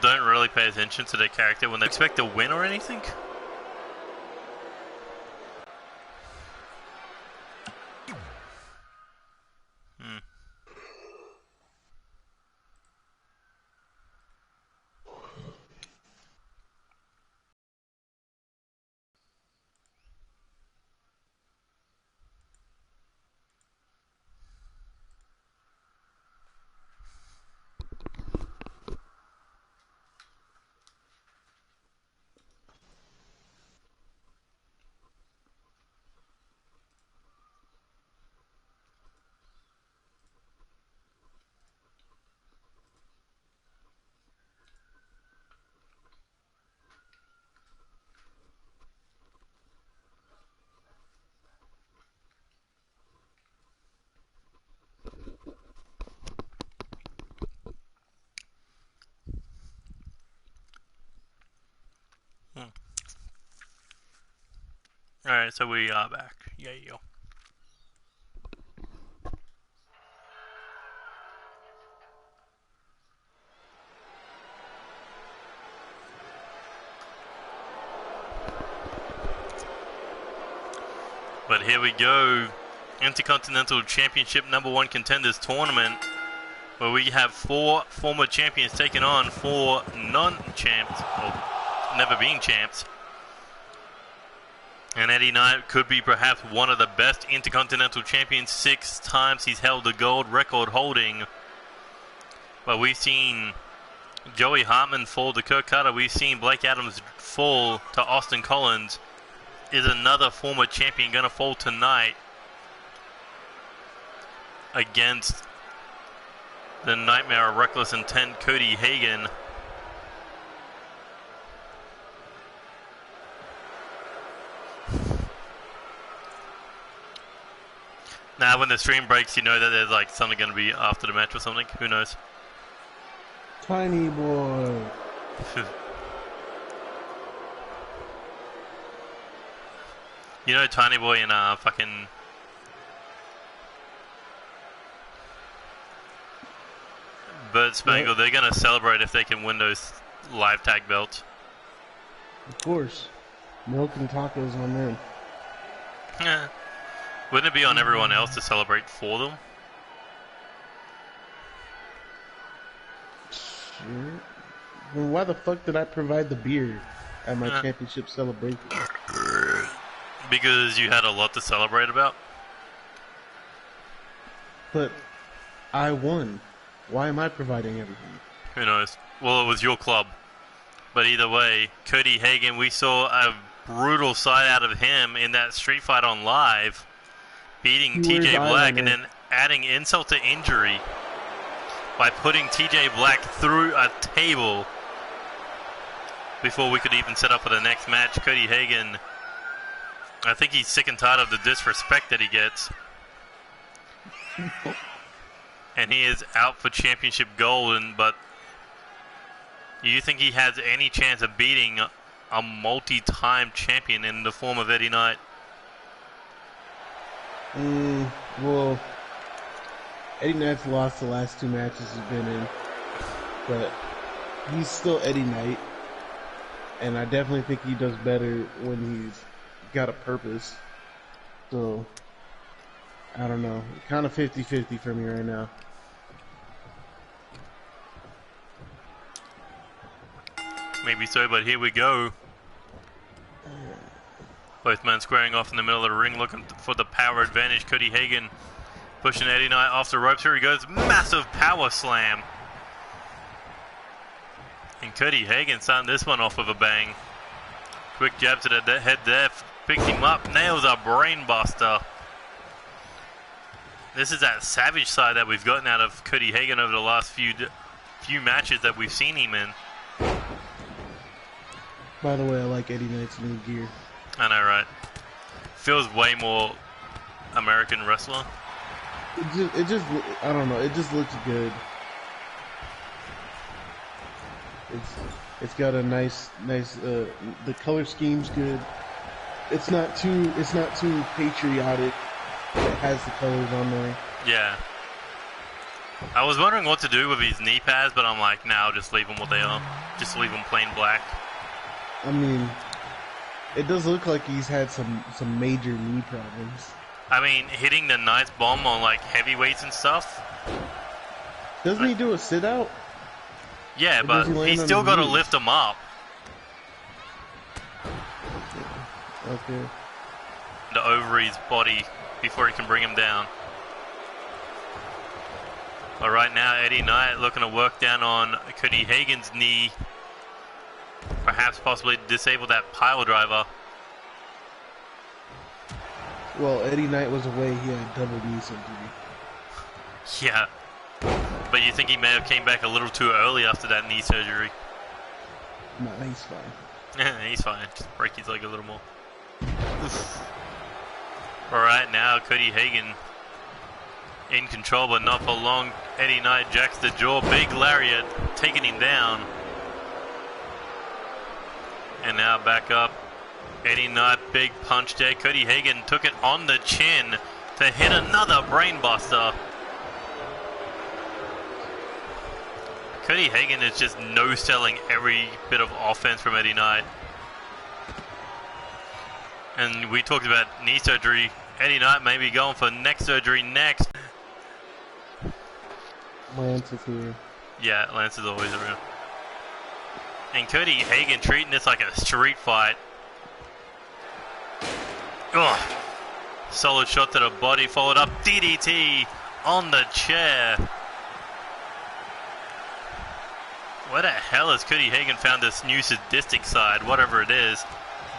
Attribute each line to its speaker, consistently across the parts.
Speaker 1: don't really pay attention to their character when they expect to win or anything. Alright, so we are back. Yeah, yo. But here we go. Intercontinental Championship #1 Contenders Tournament, where we have 4 former champions taking on 4 non-champs, or never been champs. And Eddie Knight could be perhaps one of the best Intercontinental champions. 6 times he's held the gold record holding. But we've seen Joey Hartman fall to Kurt Carter. We've seen Blake Adams fall to Austin Collins. Is another former champion going to fall tonight against the Nightmare of Reckless Intent, Cody Hagan? Now, when the stream breaks, you know that there's like something going to be after the match or something. Who knows?
Speaker 2: Tiny boy.
Speaker 1: You know, Tiny Boy and fucking Burt Spangle, they're going to celebrate if they can win those live tag belts.
Speaker 2: Of course. Milk and tacos on them.
Speaker 1: Yeah. Wouldn't it be on everyone else to celebrate for them?
Speaker 2: Sure. Then why the fuck did I provide the beer at my championship celebration?
Speaker 1: Because you had a lot to celebrate about?
Speaker 2: But I won. Why am I providing everything?
Speaker 1: Who knows? Well, it was your club. But either way, Cody Hagan, we saw a brutal side out of him in that street fight on live, beating TJ Black and then adding insult to injury by putting TJ Black through a table before we could even set up for the next match. Cody Hagan, I think he's sick and tired of the disrespect that he gets. And he is out for championship gold. But do you think he has any chance of beating a multi-time champion in the form of Eddie Knight?
Speaker 2: Well, Eddie Knight's lost the last 2 matches he's been in, but he's still Eddie Knight, and I definitely think he does better when he's got a purpose. So, I don't know. Kind of 50-50 for me right now.
Speaker 1: Maybe so, but here we go. Both men squaring off in the middle of the ring, looking for the power advantage. Cody Hagan pushing Eddie Knight off the ropes. Here he goes. Massive power slam. And Cody Hagan starting this one off with a bang. Quick jab to the head there. Picks him up. Nails a brain buster. This is that savage side that we've gotten out of Cody Hagan over the last few matches that we've seen him in.
Speaker 2: By the way, I like Eddie Knight's new gear.
Speaker 1: I know, right? Feels way more American wrestler.
Speaker 2: It just, I don't know. It just looks good. It's got a nice. The color scheme's good. It's not too patriotic. It has the colors on there.
Speaker 1: Yeah. I was wondering what to do with his knee pads, but I'm like, nah, I'll just leave them what they are. Just leave him plain black.
Speaker 2: I mean, it does look like he's had some major knee problems.
Speaker 1: I mean, hitting the nice bomb on like heavyweights and stuff.
Speaker 2: Doesn't he do a sit out?
Speaker 1: Yeah, but he's still got to lift him up.
Speaker 2: Okay.
Speaker 1: The over his body before he can bring him down. But right now, Eddie Knight looking to work down on Cody Hagan's knee. Perhaps possibly disable that pile driver.
Speaker 2: Well, Eddie Knight was away. He had double knee surgery.
Speaker 1: Yeah. But you think he may have came back a little too early after that knee surgery?
Speaker 2: No, he's fine.
Speaker 1: He's fine. Just break his leg a little more. Alright, now Cody Hagan in control, but not for long. Eddie Knight jacks the jaw. Big lariat, taking him down. And now back up. Eddie Knight, big punch there. Cody Hagan took it on the chin to hit another brainbuster. Cody Hagan is just no-selling every bit of offense from Eddie Knight. And we talked about knee surgery. Eddie Knight may be going for neck surgery next.
Speaker 2: Lance is here.
Speaker 1: Yeah, Lance is always around. And Cody Hagan treating this like a street fight. Ugh. Solid shot to the body, followed up DDT on the chair. Where the hell has Cody Hagan found this new sadistic side, whatever it is?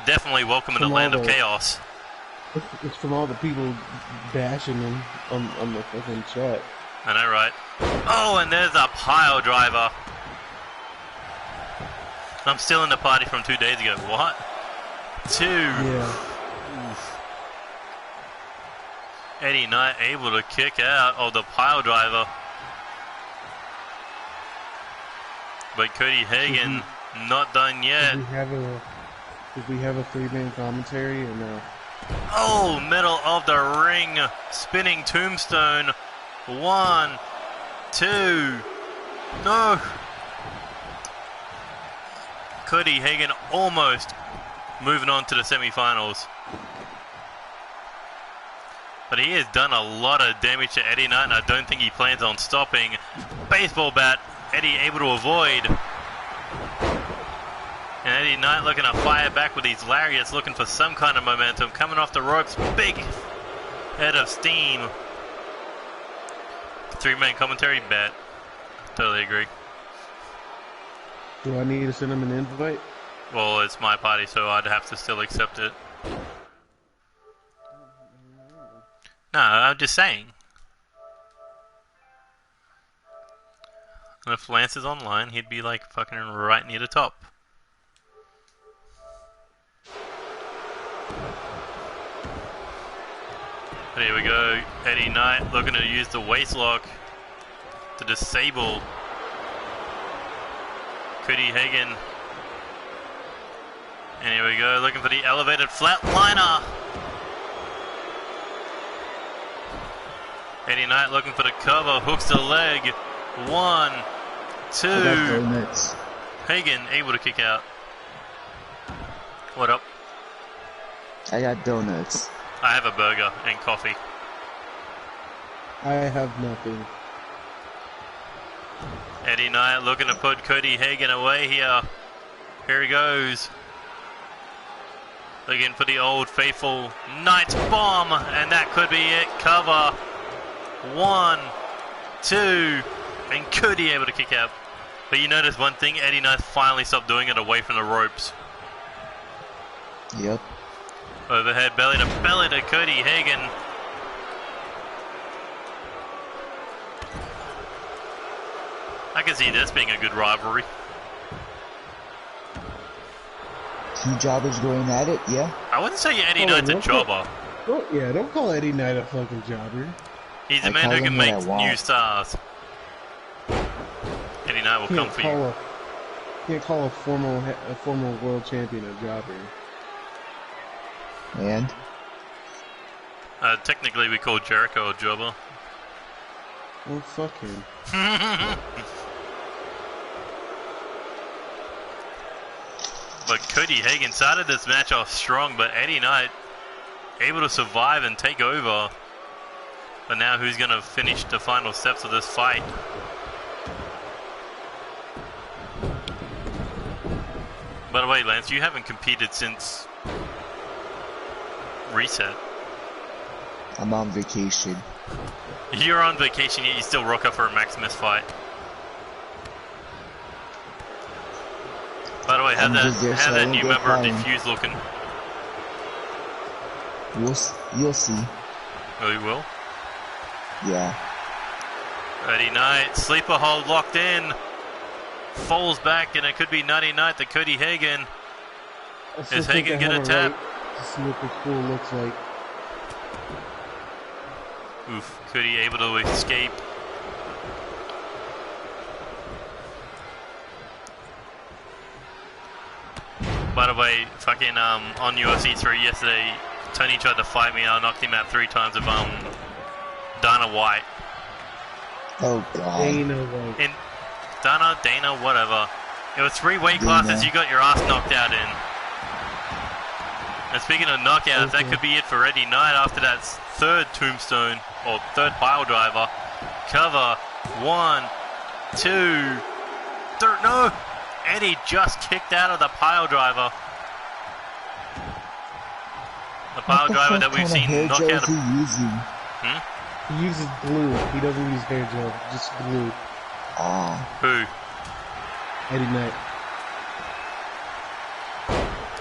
Speaker 1: Definitely welcome in the land of chaos.
Speaker 2: It's from all the people bashing him on the fucking chat.
Speaker 1: I know, right? Oh, and there's a pile driver. I'm still in the party from 2 days ago. What? 2.
Speaker 2: Yeah.
Speaker 1: Oof. Eddie Knight able to kick out of the pile driver. But Cody Hagan not done yet.
Speaker 2: Did we have a 3-man commentary or no?
Speaker 1: Oh, middle of the ring, spinning tombstone. 1, 2, no. Cody Hagan almost moving on to the semifinals. But he has done a lot of damage to Eddie Knight, and I don't think he plans on stopping. Baseball bat, Eddie able to avoid. And Eddie Knight looking to fire back with these lariats, looking for some kind of momentum. Coming off the ropes, big head of steam. 3-man commentary bet. Totally agree.
Speaker 2: Do I need to send him an invite?
Speaker 1: Well, it's my party, so I'd have to still accept it. No, I'm just saying. And if Lance is online, he'd be like fucking right near the top. But here we go. Eddie Knight looking to use the waist lock to disable Cody Hagan. And here we go, looking for the elevated flatliner. Eddie Knight looking for the cover, hooks the leg. 1, 2. Hagan able to kick out. What up?
Speaker 3: I got donuts.
Speaker 1: I have a burger and coffee.
Speaker 2: I have nothing.
Speaker 1: Eddie Knight looking to put Cody Hagan away here. Here he goes. Looking for the old faithful Knight's bomb, and that could be it. Cover. 1, 2, and Cody able to kick out. But you notice one thing, Eddie Knight finally stopped doing it away from the ropes.
Speaker 3: Yep.
Speaker 1: Overhead belly to Cody Hagan. I can see this being a good rivalry.
Speaker 3: Two jobbers going at it, yeah.
Speaker 1: I wouldn't say Eddie Knight's a jobber.
Speaker 2: Don't call Eddie Knight a fucking jobber.
Speaker 1: He's a man who can make new stars. Eddie Knight will come for you.
Speaker 2: Can't call a former world champion a jobber.
Speaker 3: And?
Speaker 1: Technically we call Jericho a jobber.
Speaker 2: Well, fuck him.
Speaker 1: But Cody Hagan started this match off strong, but Eddie Knight able to survive and take over. But now who's going to finish the final steps of this fight? By the way, Lance, you haven't competed since Reset.
Speaker 3: I'm on vacation.
Speaker 1: You're on vacation, yet you still rock up for a Maximus fight. By the way, how's that new member of the Fuse looking?
Speaker 3: You'll see.
Speaker 1: Oh, you will?
Speaker 3: Yeah.
Speaker 1: Eddie Knight, sleeper hold locked in. Falls back, and it could be Nutty Knight to Cody Hagan. Is Hagan gonna tap?
Speaker 2: To see what the pool looks like.
Speaker 1: Oof, Cody able to escape. By the way, fucking on UFC 3 yesterday, Tony tried to fight me. I knocked him out 3 times with Dana White.
Speaker 3: Oh god.
Speaker 2: Dana White.
Speaker 1: In Dana, whatever. It was 3 weight classes. You got your ass knocked out in. And speaking of knockouts, that could be it for Eddie Knight after that 3rd tombstone or 3rd pile driver. Cover 1, 2, 3. No. Eddie just kicked out of the pile driver. The pile driver that we've seen knock out.
Speaker 2: He uses glue. He doesn't use hair gel, just glue.
Speaker 1: Who?
Speaker 2: Eddie Knight.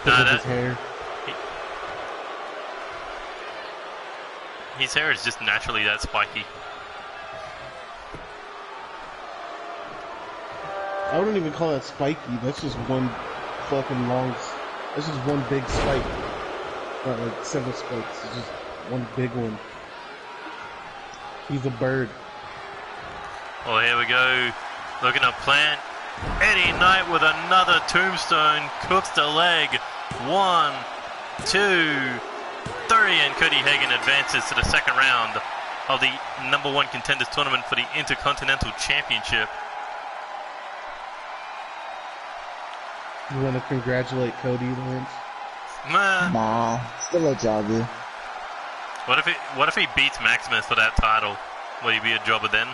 Speaker 2: His hair.
Speaker 1: His hair is just naturally that spiky.
Speaker 2: I wouldn't even call that spiky. That's just one fucking long. That's just one big spike. Not like several spikes. It's just one big one. He's a bird.
Speaker 1: Oh, here we go. Looking to plant. Eddie Knight with another tombstone. Cooks the leg. 1, 2, 3. And Cody Hagan advances to the 2nd round of the #1 contenders tournament for the Intercontinental Championship.
Speaker 2: You want to congratulate Cody, Lance?
Speaker 3: Nah, still a jobber.
Speaker 1: What if he beats Maximus for that title? Will he be a jobber then?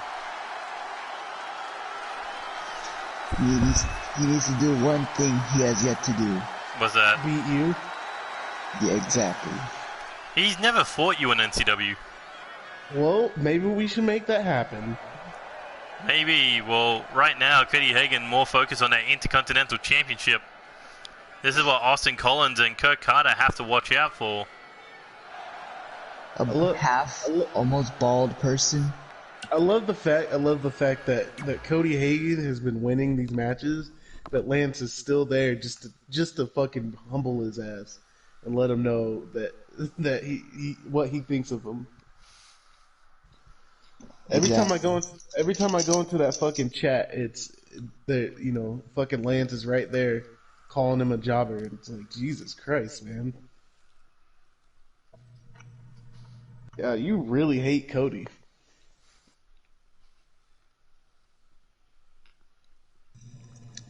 Speaker 3: He needs to do one thing he has yet to do.
Speaker 1: What's that?
Speaker 2: Beat you?
Speaker 3: Yeah, exactly.
Speaker 1: He's never fought you in NCW.
Speaker 2: Well, maybe we should make that happen.
Speaker 1: Maybe. Well, right now, Cody Hagan more focused on that Intercontinental Championship. This is what Austin Collins and Kurt Carter have to watch out for.
Speaker 3: Almost bald person.
Speaker 2: I love the fact that Cody Hagan has been winning these matches, but Lance is still there just to fucking humble his ass and let him know that he what he thinks of him. Every time I go into that fucking chat, it's fucking Lance is right there calling him a jobber. It's like, Jesus Christ, man. Yeah, you really hate Cody.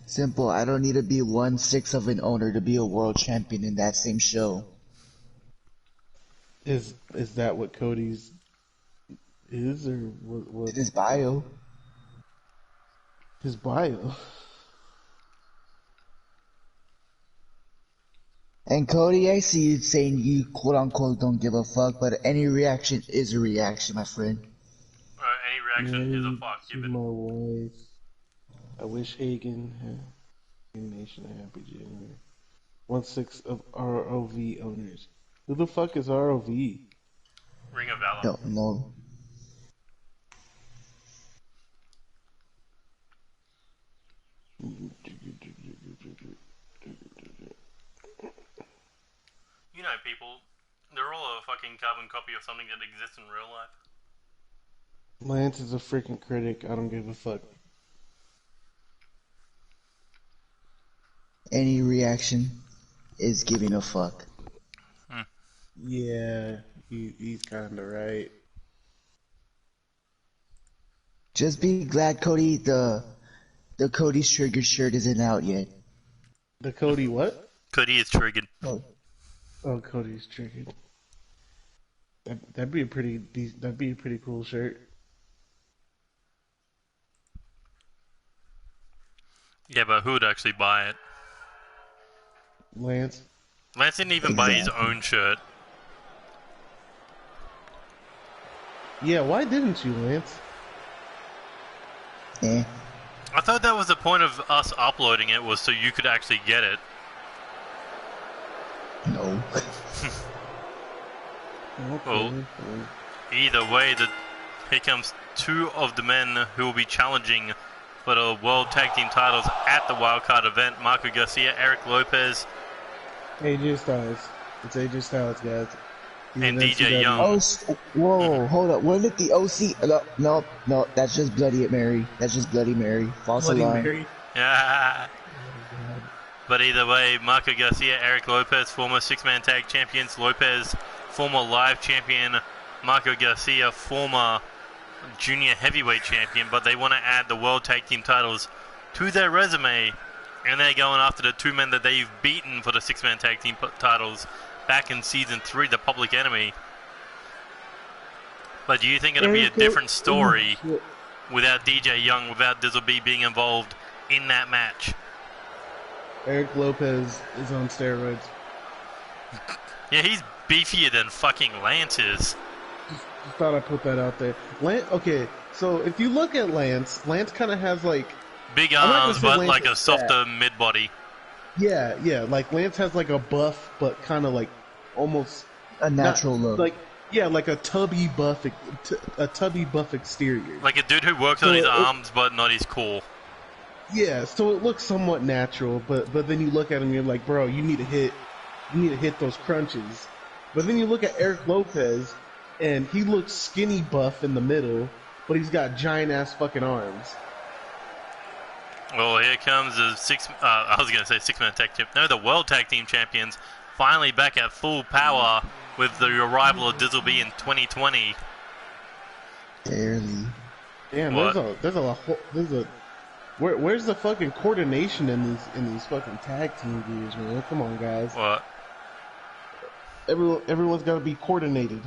Speaker 3: Simple. I don't need to be 1/6 of an owner to be a world champion in that same show.
Speaker 2: Is that what Cody's is, or what?
Speaker 3: His bio.
Speaker 2: His bio.
Speaker 3: And Cody, I see you saying you quote unquote don't give a fuck, but any reaction is a reaction, my friend.
Speaker 1: Any reaction is a fuck. Give it.
Speaker 2: My wife. I wish Hagan had Nation a happy January. 1/6 of ROV owners. Who the fuck is ROV?
Speaker 1: Ring of Valor.
Speaker 3: Don't know.
Speaker 1: You know, people, they're all a fucking carbon copy of something that exists in real life.
Speaker 2: Lance is a freaking critic. I don't give a fuck.
Speaker 3: Any reaction is giving a fuck.
Speaker 2: Yeah, he's kinda right.
Speaker 3: Just be glad, Cody, the Cody's Trigger shirt isn't out yet.
Speaker 2: The Cody what?
Speaker 1: Cody is triggered.
Speaker 2: Oh, Cody's triggered. That'd be a pretty cool shirt.
Speaker 1: Yeah, but who would actually buy it?
Speaker 2: Lance.
Speaker 1: Lance didn't even buy his own shirt.
Speaker 2: Yeah, why didn't you, Lance?
Speaker 3: Eh.
Speaker 1: I thought that was the point of us uploading it, was so you could actually get it.
Speaker 3: No.
Speaker 1: Well, either way, here comes two of the men who will be challenging for the World Tag Team titles at the Wildcard event. Marco Garcia, Eric Lopez,
Speaker 2: AJ Styles. It's AJ Styles, guys. He's
Speaker 1: and
Speaker 2: an
Speaker 1: DJ
Speaker 2: NCW.
Speaker 1: Young.
Speaker 3: Oh, whoa, hold up. Wasn't it the OC? No, that's just Bloody Mary. That's just Bloody Mary. False
Speaker 2: Bloody
Speaker 3: alarm.
Speaker 2: Mary.
Speaker 1: Yeah. But either way, Marco Garcia, Eric Lopez, former six-man tag champions. Lopez, former live champion. Marco Garcia, former junior heavyweight champion. But they want to add the World Tag Team titles to their resume. And they're going after the two men that they've beaten for the six-man tag team titles back in Season 3, the Public Enemy. But do you think it'll be a different story without DJ Young, without Dizzle B being involved in that match?
Speaker 2: Eric Lopez is on steroids.
Speaker 1: Yeah, he's beefier than fucking Lance is.
Speaker 2: Just thought I'd put that out there. Okay, so if you look at Lance kind of has like...
Speaker 1: Big
Speaker 2: I'm not gonna
Speaker 1: arms,
Speaker 2: say
Speaker 1: but
Speaker 2: Lance
Speaker 1: like a
Speaker 2: is
Speaker 1: softer
Speaker 2: fat.
Speaker 1: mid-body.
Speaker 2: Yeah, like Lance has like a buff, but kind of like almost...
Speaker 3: A natural look.
Speaker 2: Like, yeah, like a tubby buff exterior.
Speaker 1: Like a dude who works on his arms, but not his core.
Speaker 2: Yeah, so it looks somewhat natural, but then you look at him, you're like, bro, you need to hit those crunches. But then you look at Eric Lopez, and he looks skinny buff in the middle, but he's got giant ass fucking arms.
Speaker 1: Well, here comes the six-man tag team. No, the World Tag Team Champions finally back at full power with the arrival of Dizzle B in 2020.
Speaker 3: Barely.
Speaker 2: Damn, where's the fucking coordination in these fucking tag team gears, man? Come on, guys.
Speaker 1: What?
Speaker 2: Everyone's got to be coordinated.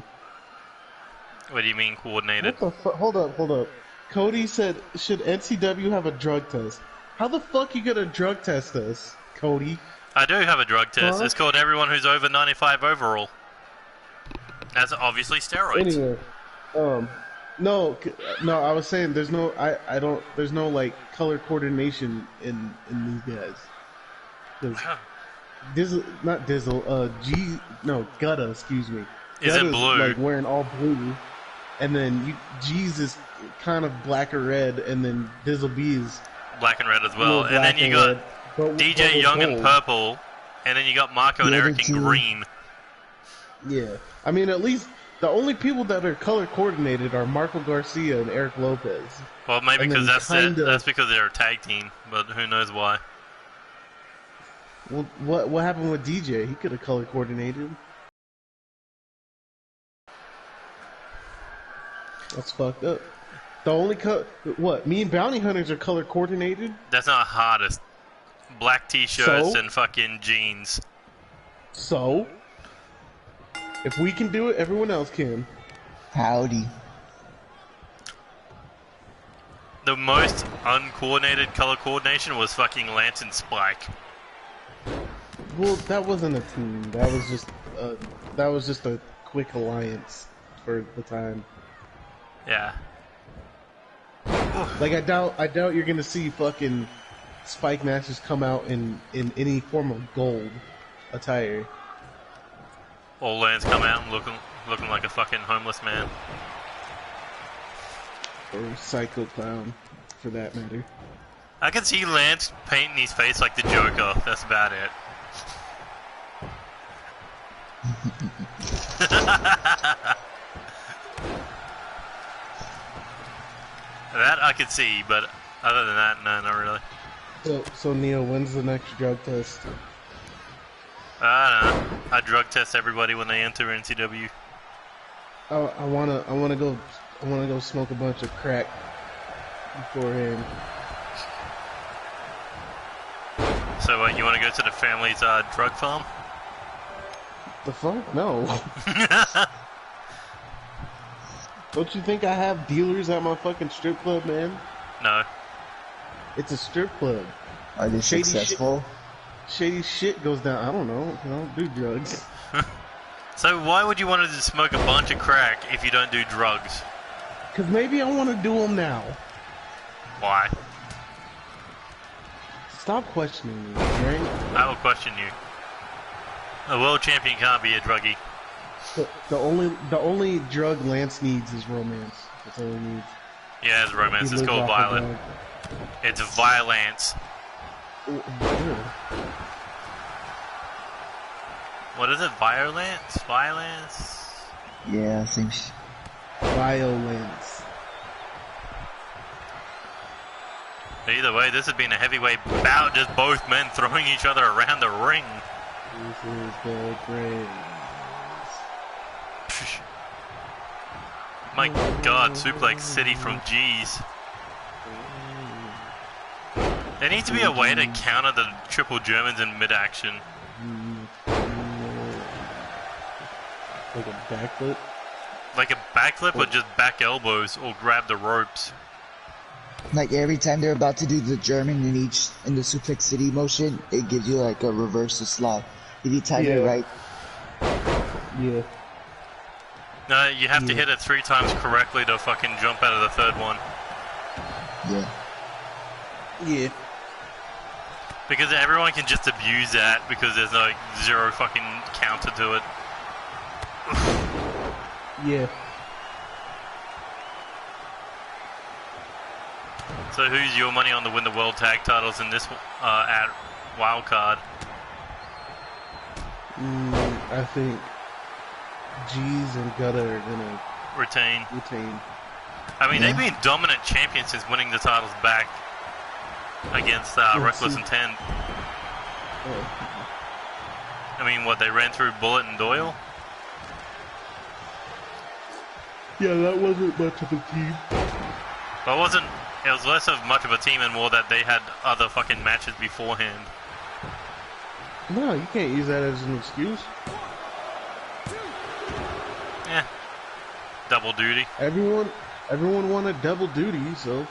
Speaker 1: What do you mean coordinated?
Speaker 2: What the fuck? Hold up. Cody said, should NCW have a drug test? How the fuck you gonna drug test us, Cody?
Speaker 1: I do have a drug test.
Speaker 2: Huh?
Speaker 1: It's called everyone who's over 95 overall. That's obviously steroids.
Speaker 2: Anyway, no, I was saying there's no like color coordination in these guys. 'Cause Gutta, excuse me.
Speaker 1: Is it
Speaker 2: Gutta's,
Speaker 1: blue?
Speaker 2: like wearing all blue, and then G's is kind of black or red, and then Dizzle B is
Speaker 1: Black and red as well. And then you got DJ Young in purple, and then you got Marco and Eric in green.
Speaker 2: Yeah, I mean, at least the only people that are color coordinated are Marco Garcia and Eric Lopez.
Speaker 1: Well, maybe
Speaker 2: And
Speaker 1: because
Speaker 2: then
Speaker 1: that's it.
Speaker 2: kinda-
Speaker 1: That's because they're a tag team, but who knows why.
Speaker 2: Well, what happened with DJ? He could have color coordinated. That's fucked up. The only me and Bounty Hunters are color coordinated.
Speaker 1: That's not hardest. Black t-shirts
Speaker 2: So?
Speaker 1: and fucking jeans.
Speaker 2: So, if we can do it, everyone else can.
Speaker 3: Howdy.
Speaker 1: The most uncoordinated color coordination was fucking Lance and Spike.
Speaker 2: Well, that wasn't a team. That was just a quick alliance for the time.
Speaker 1: Yeah.
Speaker 2: Like I doubt you're gonna see fucking Spike matches come out in any form of gold attire.
Speaker 1: Or Lance come out and looking like a fucking homeless man.
Speaker 2: Or Psycho Clown, for that matter.
Speaker 1: I can see Lance painting his face like the Joker. That's about it. That I could see, but other than that, no, not really.
Speaker 2: So Neo, when's the next drug test?
Speaker 1: I don't know. I drug test everybody when they enter NCW.
Speaker 2: I wanna go smoke a bunch of crack beforehand.
Speaker 1: So you want to go to the family's drug farm?
Speaker 2: The fuck? No. Don't you think I have dealers at my fucking strip club, man?
Speaker 1: No.
Speaker 2: It's a strip club.
Speaker 3: Are they
Speaker 2: Shady
Speaker 3: successful?
Speaker 2: Shady shit goes down. I don't know. I don't do drugs.
Speaker 1: So why would you want to smoke a bunch of crack if you don't do drugs?
Speaker 2: Because maybe I want to do them now.
Speaker 1: Why?
Speaker 2: Stop questioning me, right?
Speaker 1: I will question you. A world champion can't be a druggie.
Speaker 2: The only drug Lance needs is romance. That's all he needs.
Speaker 1: Yeah, it's romance.
Speaker 2: He
Speaker 1: It's
Speaker 2: lives
Speaker 1: called
Speaker 2: off of
Speaker 1: violent. It's violence. What is it? Violence? Violence?
Speaker 3: Yeah, same shit.
Speaker 2: Violence.
Speaker 1: Either way, this has been a heavyweight bout, just both men throwing each other around the ring.
Speaker 2: This is the great.
Speaker 1: My god, Suplex City from G's. There needs to be a way to counter the triple Germans in mid-action.
Speaker 2: Like a backflip?
Speaker 1: Like a backflip or just back elbows or grab the ropes.
Speaker 3: Like every time they're about to do the German in the Suplex City motion, it gives you like a reversal slide. If you time it right.
Speaker 2: Yeah.
Speaker 1: No, you have to hit it 3 times correctly to fucking jump out of the third one.
Speaker 3: Yeah.
Speaker 2: Yeah.
Speaker 1: Because everyone can just abuse that because there's no zero fucking counter to it.
Speaker 2: Yeah.
Speaker 1: So who's your money on to win the World Tag Titles in this at Wildcard?
Speaker 2: I think G's and Gutter are gonna
Speaker 1: Retain.
Speaker 2: I
Speaker 1: mean, they've been dominant champions since winning the titles back against Reckless Intent.
Speaker 2: Oh.
Speaker 1: I mean, what, they ran through Bullet and Doyle?
Speaker 2: Yeah, that wasn't much of a team.
Speaker 1: But it was less of much of a team and more that they had other fucking matches beforehand.
Speaker 2: No, you can't use that as an excuse.
Speaker 1: Yeah. Double duty.
Speaker 2: Everyone wanted double duty, so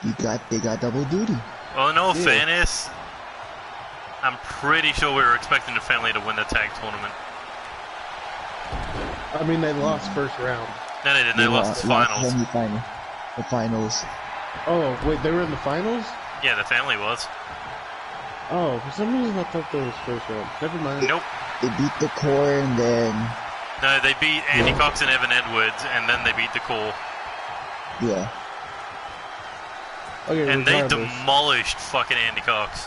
Speaker 3: They got double duty.
Speaker 1: Well, in all fairness, I'm pretty sure we were expecting the family to win the tag tournament.
Speaker 2: I mean they lost first round.
Speaker 1: No, they didn't. They lost the finals.
Speaker 3: The finals.
Speaker 2: Oh, wait, they were in the finals?
Speaker 1: Yeah, the family was.
Speaker 2: Oh, for some reason I thought that was first round. Never mind.
Speaker 1: Nope.
Speaker 3: They beat the core and then...
Speaker 1: No, they beat Andy Cox and Evan Edwards, and then they beat the Core.
Speaker 3: Yeah.
Speaker 2: Okay,
Speaker 1: and they
Speaker 2: regardless.
Speaker 1: demolished fucking Andy Cox.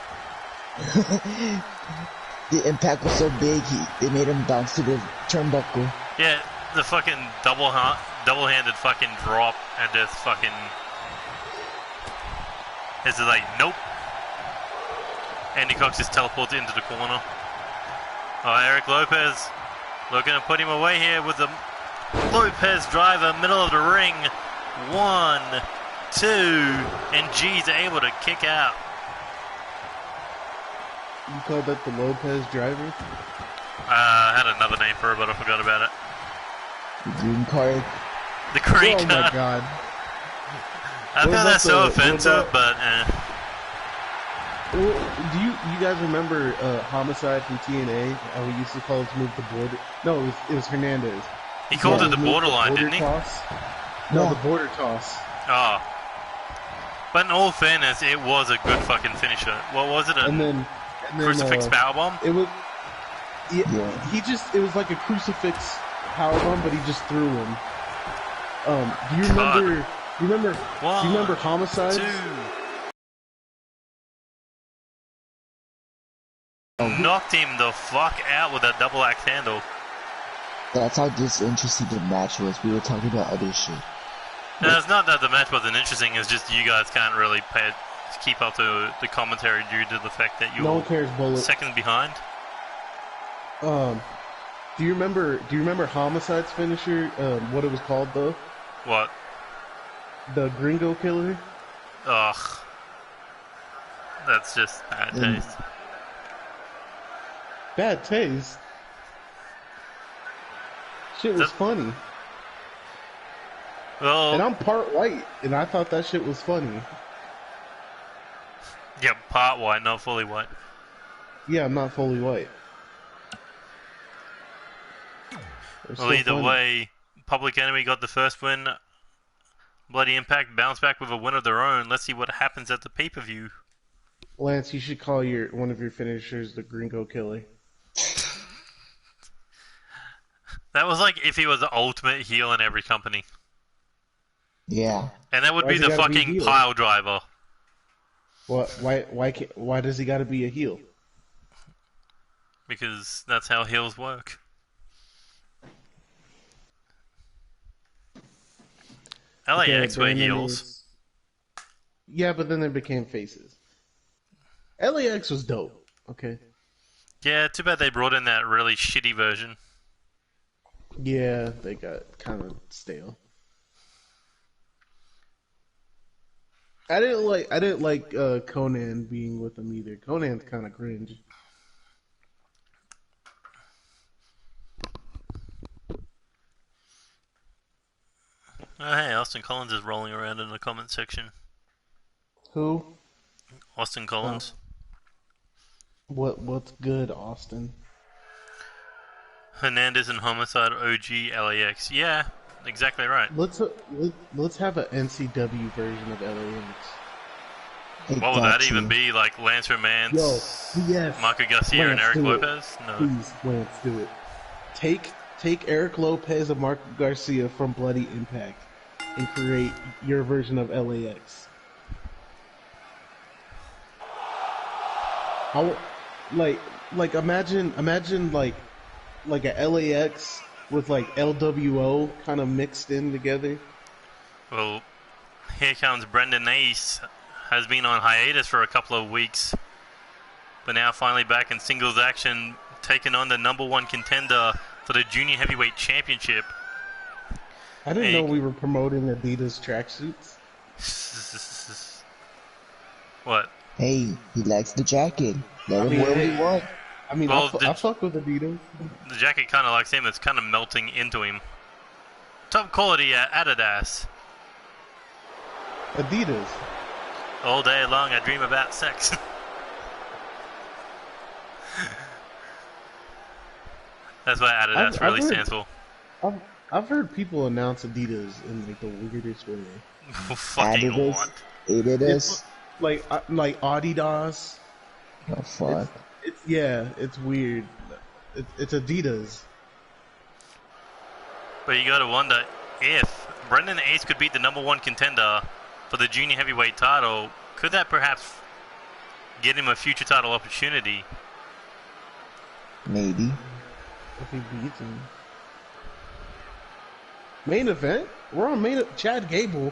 Speaker 3: The impact was so big, they made him bounce to the turnbuckle.
Speaker 1: Yeah, the fucking double-handed fucking drop and just fucking... It's just like, nope. Andy Cox just teleports into the corner. Oh, Eric Lopez looking to put him away here with the Lopez driver, middle of the ring. 1, 2, and G's able to kick out.
Speaker 2: You called that the Lopez driver?
Speaker 1: I had another name for it, but I forgot about it.
Speaker 3: The green card.
Speaker 1: The green
Speaker 2: Oh
Speaker 1: card.
Speaker 2: my god.
Speaker 1: I found that so offensive, but
Speaker 2: Well, do you guys remember Homicide from TNA? How he used to call his move the border? No, it was Hernandez.
Speaker 1: he called it the borderline, didn't he?
Speaker 2: Toss? No,
Speaker 3: No.
Speaker 2: the border toss.
Speaker 1: Oh. But in all fairness, it was a good fucking finisher. What was it? A
Speaker 2: And then
Speaker 1: crucifix powerbomb?
Speaker 2: It was.
Speaker 3: Yeah.
Speaker 2: It was like a crucifix powerbomb, but he just threw him. Do you
Speaker 1: God.
Speaker 2: remember?
Speaker 1: One,
Speaker 2: do you remember Homicide?
Speaker 1: 2. Knocked him the fuck out with a double axe handle.
Speaker 3: That's how disinterested the match was. We were talking about other shit.
Speaker 1: No, it's not that the match wasn't interesting, it's just you guys can't really keep up to the commentary due to the fact that
Speaker 2: No
Speaker 1: you're
Speaker 2: one cares, Bullet.
Speaker 1: seconds behind.
Speaker 2: Do you remember Homicide's finisher? What it was called though?
Speaker 1: What?
Speaker 2: The Gringo Killer.
Speaker 1: Ugh. That's just bad taste.
Speaker 2: Bad taste? Shit was funny.
Speaker 1: Well,
Speaker 2: and I'm part white, and I thought that shit was funny.
Speaker 1: Yeah, part white, not fully white.
Speaker 2: Yeah, I'm not fully white.
Speaker 1: Well, either way, Public Enemy got the first win. Bloody Impact bounced back with a win of their own. Let's see what happens at the pay-per-view.
Speaker 2: Lance, you should call one of your finishers the Gringo Killer.
Speaker 1: That was like if he was the ultimate heel in every company.
Speaker 3: Yeah.
Speaker 1: And that would be the fucking pile driver.
Speaker 2: What? Why does he got to be a heel?
Speaker 1: Because that's how heels work. LAX were heels.
Speaker 2: Yeah, but then they became faces. LAX was dope. Okay.
Speaker 1: Yeah, too bad they brought in that really shitty version.
Speaker 2: Yeah, they got kind of stale. I didn't like Conan being with them either. Conan's kind of cringe.
Speaker 1: Oh, hey, Austin Collins is rolling around in the comment section.
Speaker 2: Who?
Speaker 1: Austin Collins.
Speaker 2: What's good, Austin?
Speaker 1: Hernandez and Homicide OG LAX. Yeah, exactly right.
Speaker 2: Let's have an NCW version of LAX.
Speaker 1: What would that even be? Like Lance Romance,
Speaker 2: yes.
Speaker 1: Marco Garcia,
Speaker 2: Lance,
Speaker 1: and Eric Lopez? No.
Speaker 2: Please, Lance, do it. Take Eric Lopez and Marco Garcia from Bloody Impact and create your version of LAX. Imagine like a LAX with like LWO kind of mixed in together.
Speaker 1: Well, here comes Brendan Ace. Has been on hiatus for a couple of weeks, but now finally back in singles action, taking on the #1 contender for the Junior Heavyweight Championship.
Speaker 2: I didn't know we were promoting Adidas tracksuits.
Speaker 1: What?
Speaker 3: Hey, he likes the jacket. Let him wear what he wants.
Speaker 2: I mean, I fuck with Adidas.
Speaker 1: The jacket kind of likes him. It's kind of melting into him. Top quality Adidas.
Speaker 2: Adidas.
Speaker 1: All day long, I dream about sex. That's what Adidas really stands for.
Speaker 2: I've heard people announce Adidas in like the weirdest way.
Speaker 1: Fucking
Speaker 3: Adidas.
Speaker 1: what?
Speaker 3: Adidas.
Speaker 2: Like Adidas.
Speaker 3: Oh fuck.
Speaker 2: It's weird. It's Adidas.
Speaker 1: But you gotta wonder if Brendan Ace could beat the #1 contender for the junior heavyweight title, could that perhaps get him a future title opportunity?
Speaker 3: Maybe.
Speaker 2: If he beats him. Main event? We're on main event. Chad Gable.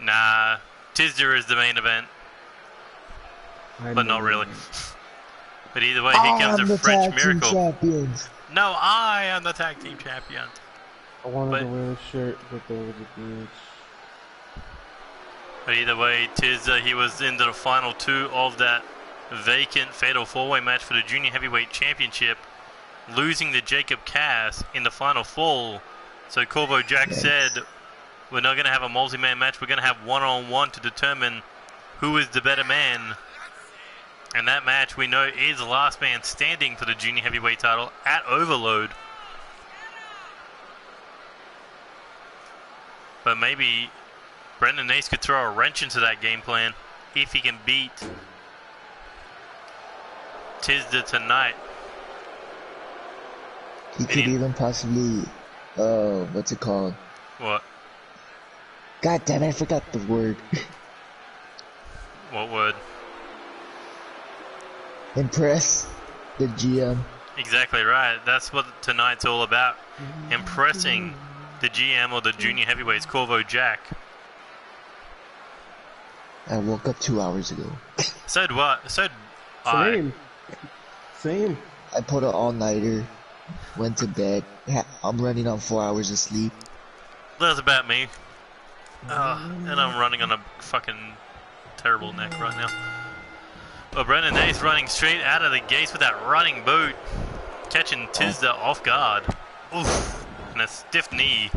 Speaker 1: Nah, Tisder is the main event. But not really. But either way, here comes a French Miracle. No, I am the tag team champion.
Speaker 2: I wanted to wear a shirt, but there was a glitch.
Speaker 1: But either way, he was into the final two of that vacant Fatal 4-Way match for the Junior Heavyweight Championship, losing to Jacob Cass in the final fall. So Corvo Jack said, we're not going to have a multi-man match, we're going to have one-on-one to determine who is the better man. And that match we know is the last man standing for the Junior Heavyweight title at Overload. But maybe Brendan Ace could throw a wrench into that game plan if he can beat Tisda tonight.
Speaker 3: He could even possibly, what's it called?
Speaker 1: What?
Speaker 3: God damn it, I forgot the word.
Speaker 1: What word?
Speaker 3: Impress the GM.
Speaker 1: Exactly right. That's what tonight's all about. Impressing the GM or the junior heavyweights, Corvo Jack.
Speaker 3: I woke up 2 hours ago.
Speaker 1: So do I.
Speaker 2: Same.
Speaker 3: I put an all-nighter, went to bed. I'm running on 4 hours of sleep.
Speaker 1: That's about me. And I'm running on a fucking terrible neck right now. Well, Brendan Ace running straight out of the gates with that running boot, catching Tisda off guard. Oof, and a stiff knee.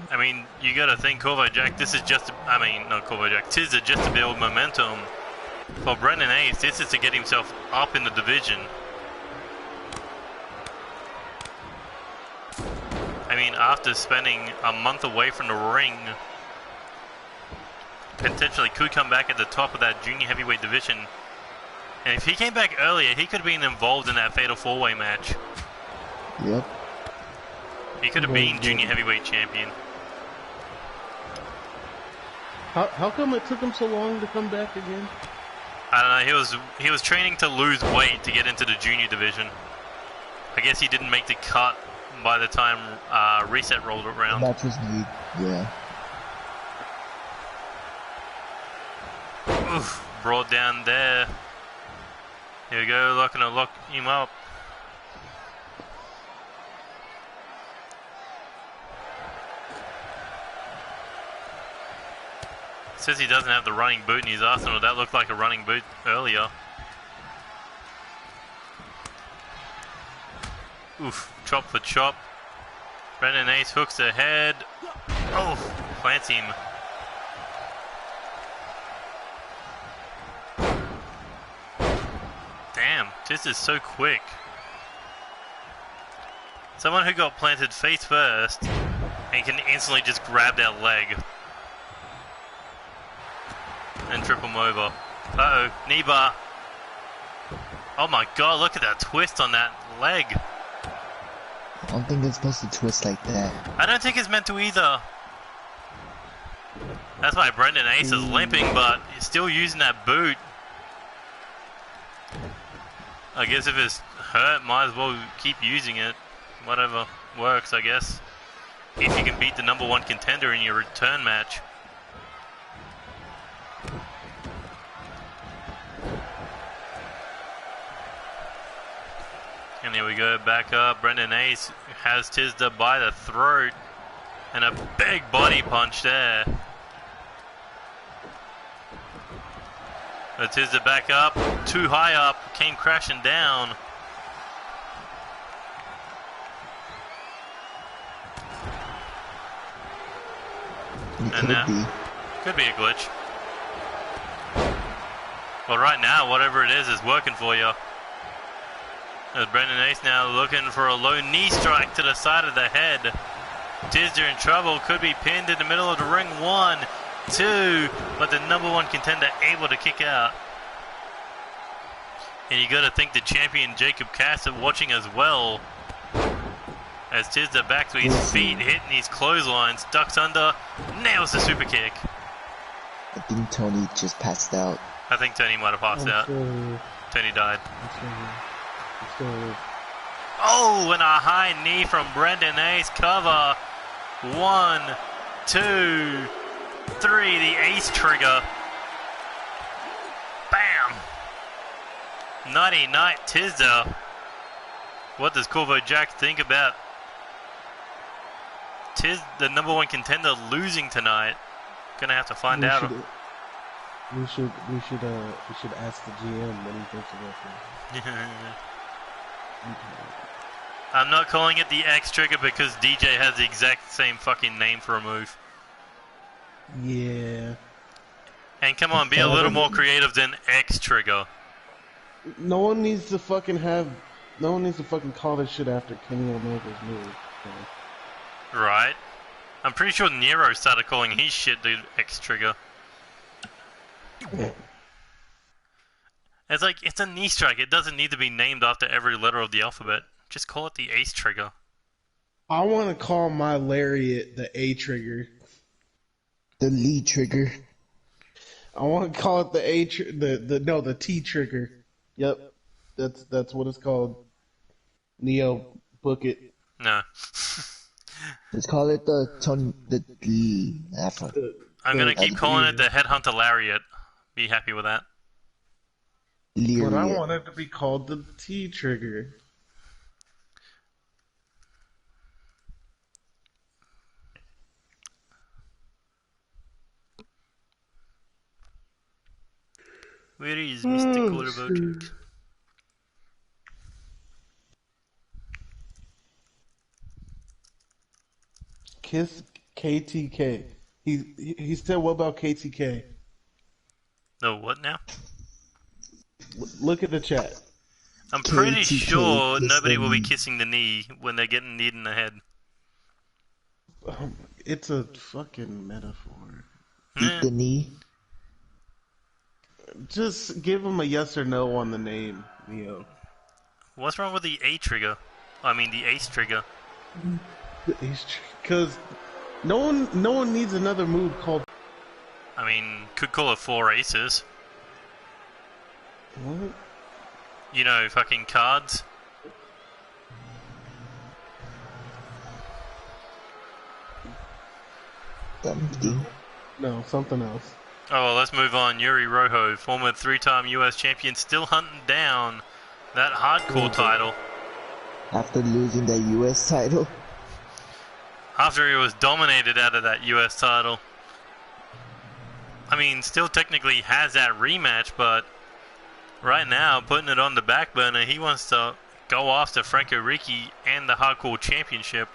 Speaker 1: I mean, you gotta think, Corvo Jack, this is just, not Corvo Jack, Tisda just to build momentum. For Brendan Ace, this is to get himself up in the division. I mean, after spending a month away from the ring, potentially could come back at the top of that junior heavyweight division. And if he came back earlier, he could have been involved in that fatal four-way match.
Speaker 3: Yep.
Speaker 1: He could have been junior heavyweight champion.
Speaker 2: How come it took him so long to come back again?
Speaker 1: I don't know, he was training to lose weight to get into the junior division. I guess he didn't make the cut by the time reset rolled around.
Speaker 3: That was neat, yeah.
Speaker 1: Oof, brought down there. Here we go, looking to lock him up. Says he doesn't have the running boot in his arsenal. That looked like a running boot earlier. Oof, chop for chop. Brendan Ace hooks ahead. Oh, plants him. Damn, this is so quick. Someone who got planted face first and can instantly just grab that leg and trip him over. Uh-oh, knee bar. Oh my god, look at that twist on that leg.
Speaker 3: I don't think it's supposed to twist like that.
Speaker 1: I don't think it's meant to either. That's why Brendan Ace is limping, but he's still using that boot. I guess if it's hurt, might as well keep using it. Whatever works, I guess. If you can beat the #1 contender in your return match. And here we go, back up. Brendan Ace has Tisda by the throat. And a big body punch there. But Tisda back up, too high up, came crashing down. Could be a glitch. Well, right now, whatever it is working for you. As Brendan Ace now looking for a low knee strike to the side of the head. Tisda in trouble, could be pinned in the middle of the ring. 1, 2, but the #1 contender able to kick out. And you got to think the champion Jacob Cassett watching as well. As Tisda back to his feet, hitting his clotheslines, ducks under, nails the super kick.
Speaker 3: I think Tony just passed out.
Speaker 1: I think Tony might have passed out. Tony died. Oh, and a high knee from Brendan Ace. Cover. 1, 2, 3. The ace trigger. Bam. Nighty night, Tisda. What does Corvo Jack think about the #1 contender losing tonight? Gonna have to find out.
Speaker 2: We should ask the GM what he thinks about that.
Speaker 1: I'm not calling it the X trigger because DJ has the exact same fucking name for a move.
Speaker 2: Yeah.
Speaker 1: And come on, be a little more creative than X trigger.
Speaker 2: No one needs to fucking call this shit after Kenny Omega's move.
Speaker 1: Right. I'm pretty sure Nero started calling his shit the X trigger. It's like, it's a knee strike. It doesn't need to be named after every letter of the alphabet. Just call it the ace trigger.
Speaker 2: I want to call my lariat the A trigger.
Speaker 3: The Lee trigger.
Speaker 2: I want to call it the T trigger. Yep. That's what it's called. Neo, book it.
Speaker 1: No.
Speaker 3: Let's call it the
Speaker 1: I'm going to keep calling it the Headhunter Lariat. Be happy with that.
Speaker 2: But I want it to be called the T trigger.
Speaker 1: Where is Mr. Quarterback?
Speaker 2: Kiss KTK. He said, what about KTK?
Speaker 1: No, what now?
Speaker 2: Look at the chat.
Speaker 1: I'm pretty
Speaker 3: KTK,
Speaker 1: sure
Speaker 3: kiss
Speaker 1: nobody
Speaker 3: the
Speaker 1: will be
Speaker 3: knee.
Speaker 1: kissing the knee when they're getting kneed in the head.
Speaker 2: It's a fucking metaphor.
Speaker 3: Eat the knee.
Speaker 2: Just give him a yes or no on the name, Neo.
Speaker 1: What's wrong with the A trigger? I mean the ace trigger.
Speaker 2: Because no one needs another move called.
Speaker 1: I mean, could call it 4 aces.
Speaker 2: What?
Speaker 1: You know, fucking cards.
Speaker 3: Something.
Speaker 2: No, something else.
Speaker 1: Oh, well, let's move on. Yuri Rojo, former 3-time US champion, still hunting down that hardcore title.
Speaker 3: After losing the US title.
Speaker 1: After he was dominated out of that US title. I mean, still technically has that rematch, but right now, putting it on the back burner, he wants to go after Franco Ricci and the hardcore championship.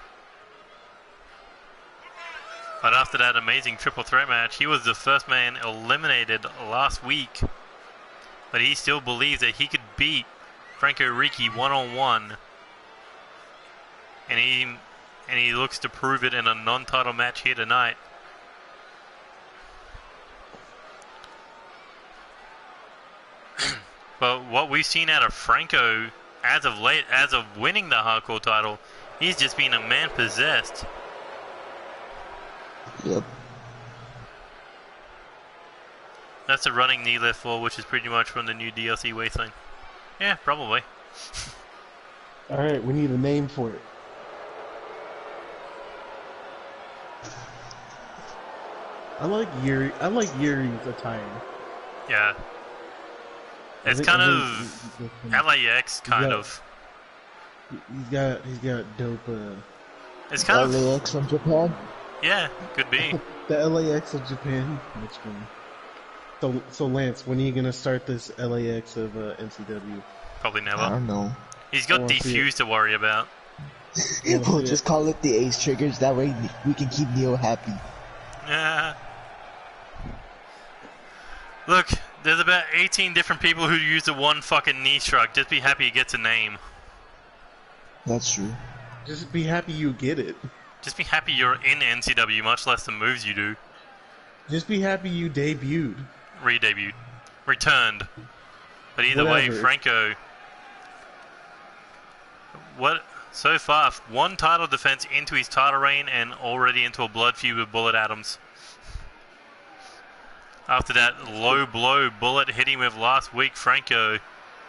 Speaker 1: But after that amazing triple threat match, he was the first man eliminated last week. But he still believes that he could beat Franco Ricci one-on-one. And he looks to prove it in a non-title match here tonight. But what we've seen out of Franco as of late, as of winning the hardcore title, he's just been a man possessed.
Speaker 3: Yep.
Speaker 1: That's a running knee lift fall, which is pretty much from the new DLC Wasteland. Yeah, probably.
Speaker 2: Alright, we need a name for it. I like Yuri's attire.
Speaker 1: Yeah. It's kind of LAX kind of.
Speaker 2: He's got dope.
Speaker 1: It's kind of
Speaker 3: LAX from Japan.
Speaker 1: Yeah, could be.
Speaker 2: The LAX of Japan. That's funny. So Lance, when are you gonna start this LAX of NCW?
Speaker 1: Probably
Speaker 3: I
Speaker 1: never.
Speaker 3: don't know.
Speaker 1: He's got defuse to worry about.
Speaker 3: We'll just call it the ace triggers. That way we can keep Neo happy.
Speaker 1: Yeah. Look, there's about 18 different people who use the one fucking knee shrug. Just be happy he gets a name.
Speaker 3: That's true.
Speaker 2: Just be happy you get it.
Speaker 1: Just be happy you're in NCW, much less the moves you do.
Speaker 2: Just be happy you debuted.
Speaker 1: Re-debuted. Returned. But either way,
Speaker 2: Whatever.
Speaker 1: Franco... What... So far, one title defense into his title reign and already into a blood feud with Bullet Adams. After that low blow Bullet hit him with last week, Franco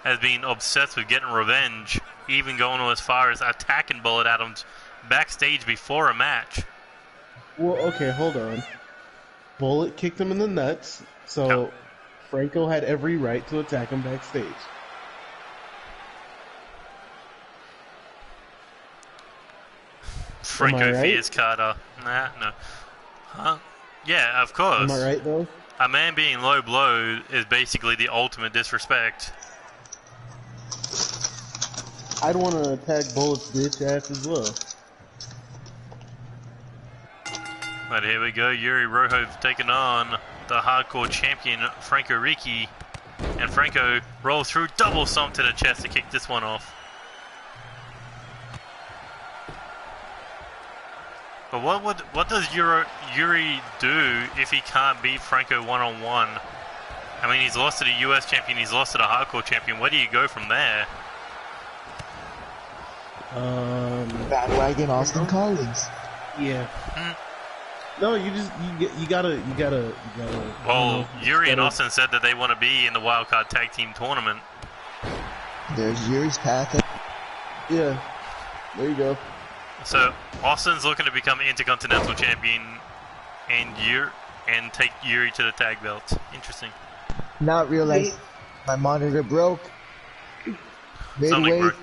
Speaker 1: has been obsessed with getting revenge, even going as far as attacking Bullet Adams backstage before a match.
Speaker 2: Well, okay, hold on. Bullet kicked him in the nuts, so
Speaker 1: Yep.
Speaker 2: Franco had every right to attack him backstage.
Speaker 1: Franco
Speaker 2: right?
Speaker 1: fears Carter. Nah, no. Huh? Yeah, of course.
Speaker 2: Am I right, though?
Speaker 1: A man being low blow is basically the ultimate disrespect.
Speaker 2: I'd want to attack Bullet's bitch ass as well.
Speaker 1: But here we go, Yuri Rojo taking on the hardcore champion Franco Ricci. And Franco rolls through double stomp to the chest to kick this one off. But what does Yuri do if he can't beat Franco one-on-one? I mean, he's lost to the US champion, he's lost to the hardcore champion. Where do you go from there?
Speaker 3: Bandwagon Austin Collins.
Speaker 2: Yeah. No, you gotta.
Speaker 1: Well, Yuri and
Speaker 2: gotta-
Speaker 1: Austin said that they want to be in the Wildcard Tag Team Tournament.
Speaker 3: There's Yuri's path.
Speaker 2: Yeah. There you go.
Speaker 1: So Austin's looking to become Intercontinental Champion and take Yuri to the tag belts. Interesting.
Speaker 3: Not realized my monitor broke.
Speaker 1: Something
Speaker 3: Midway.
Speaker 1: broke.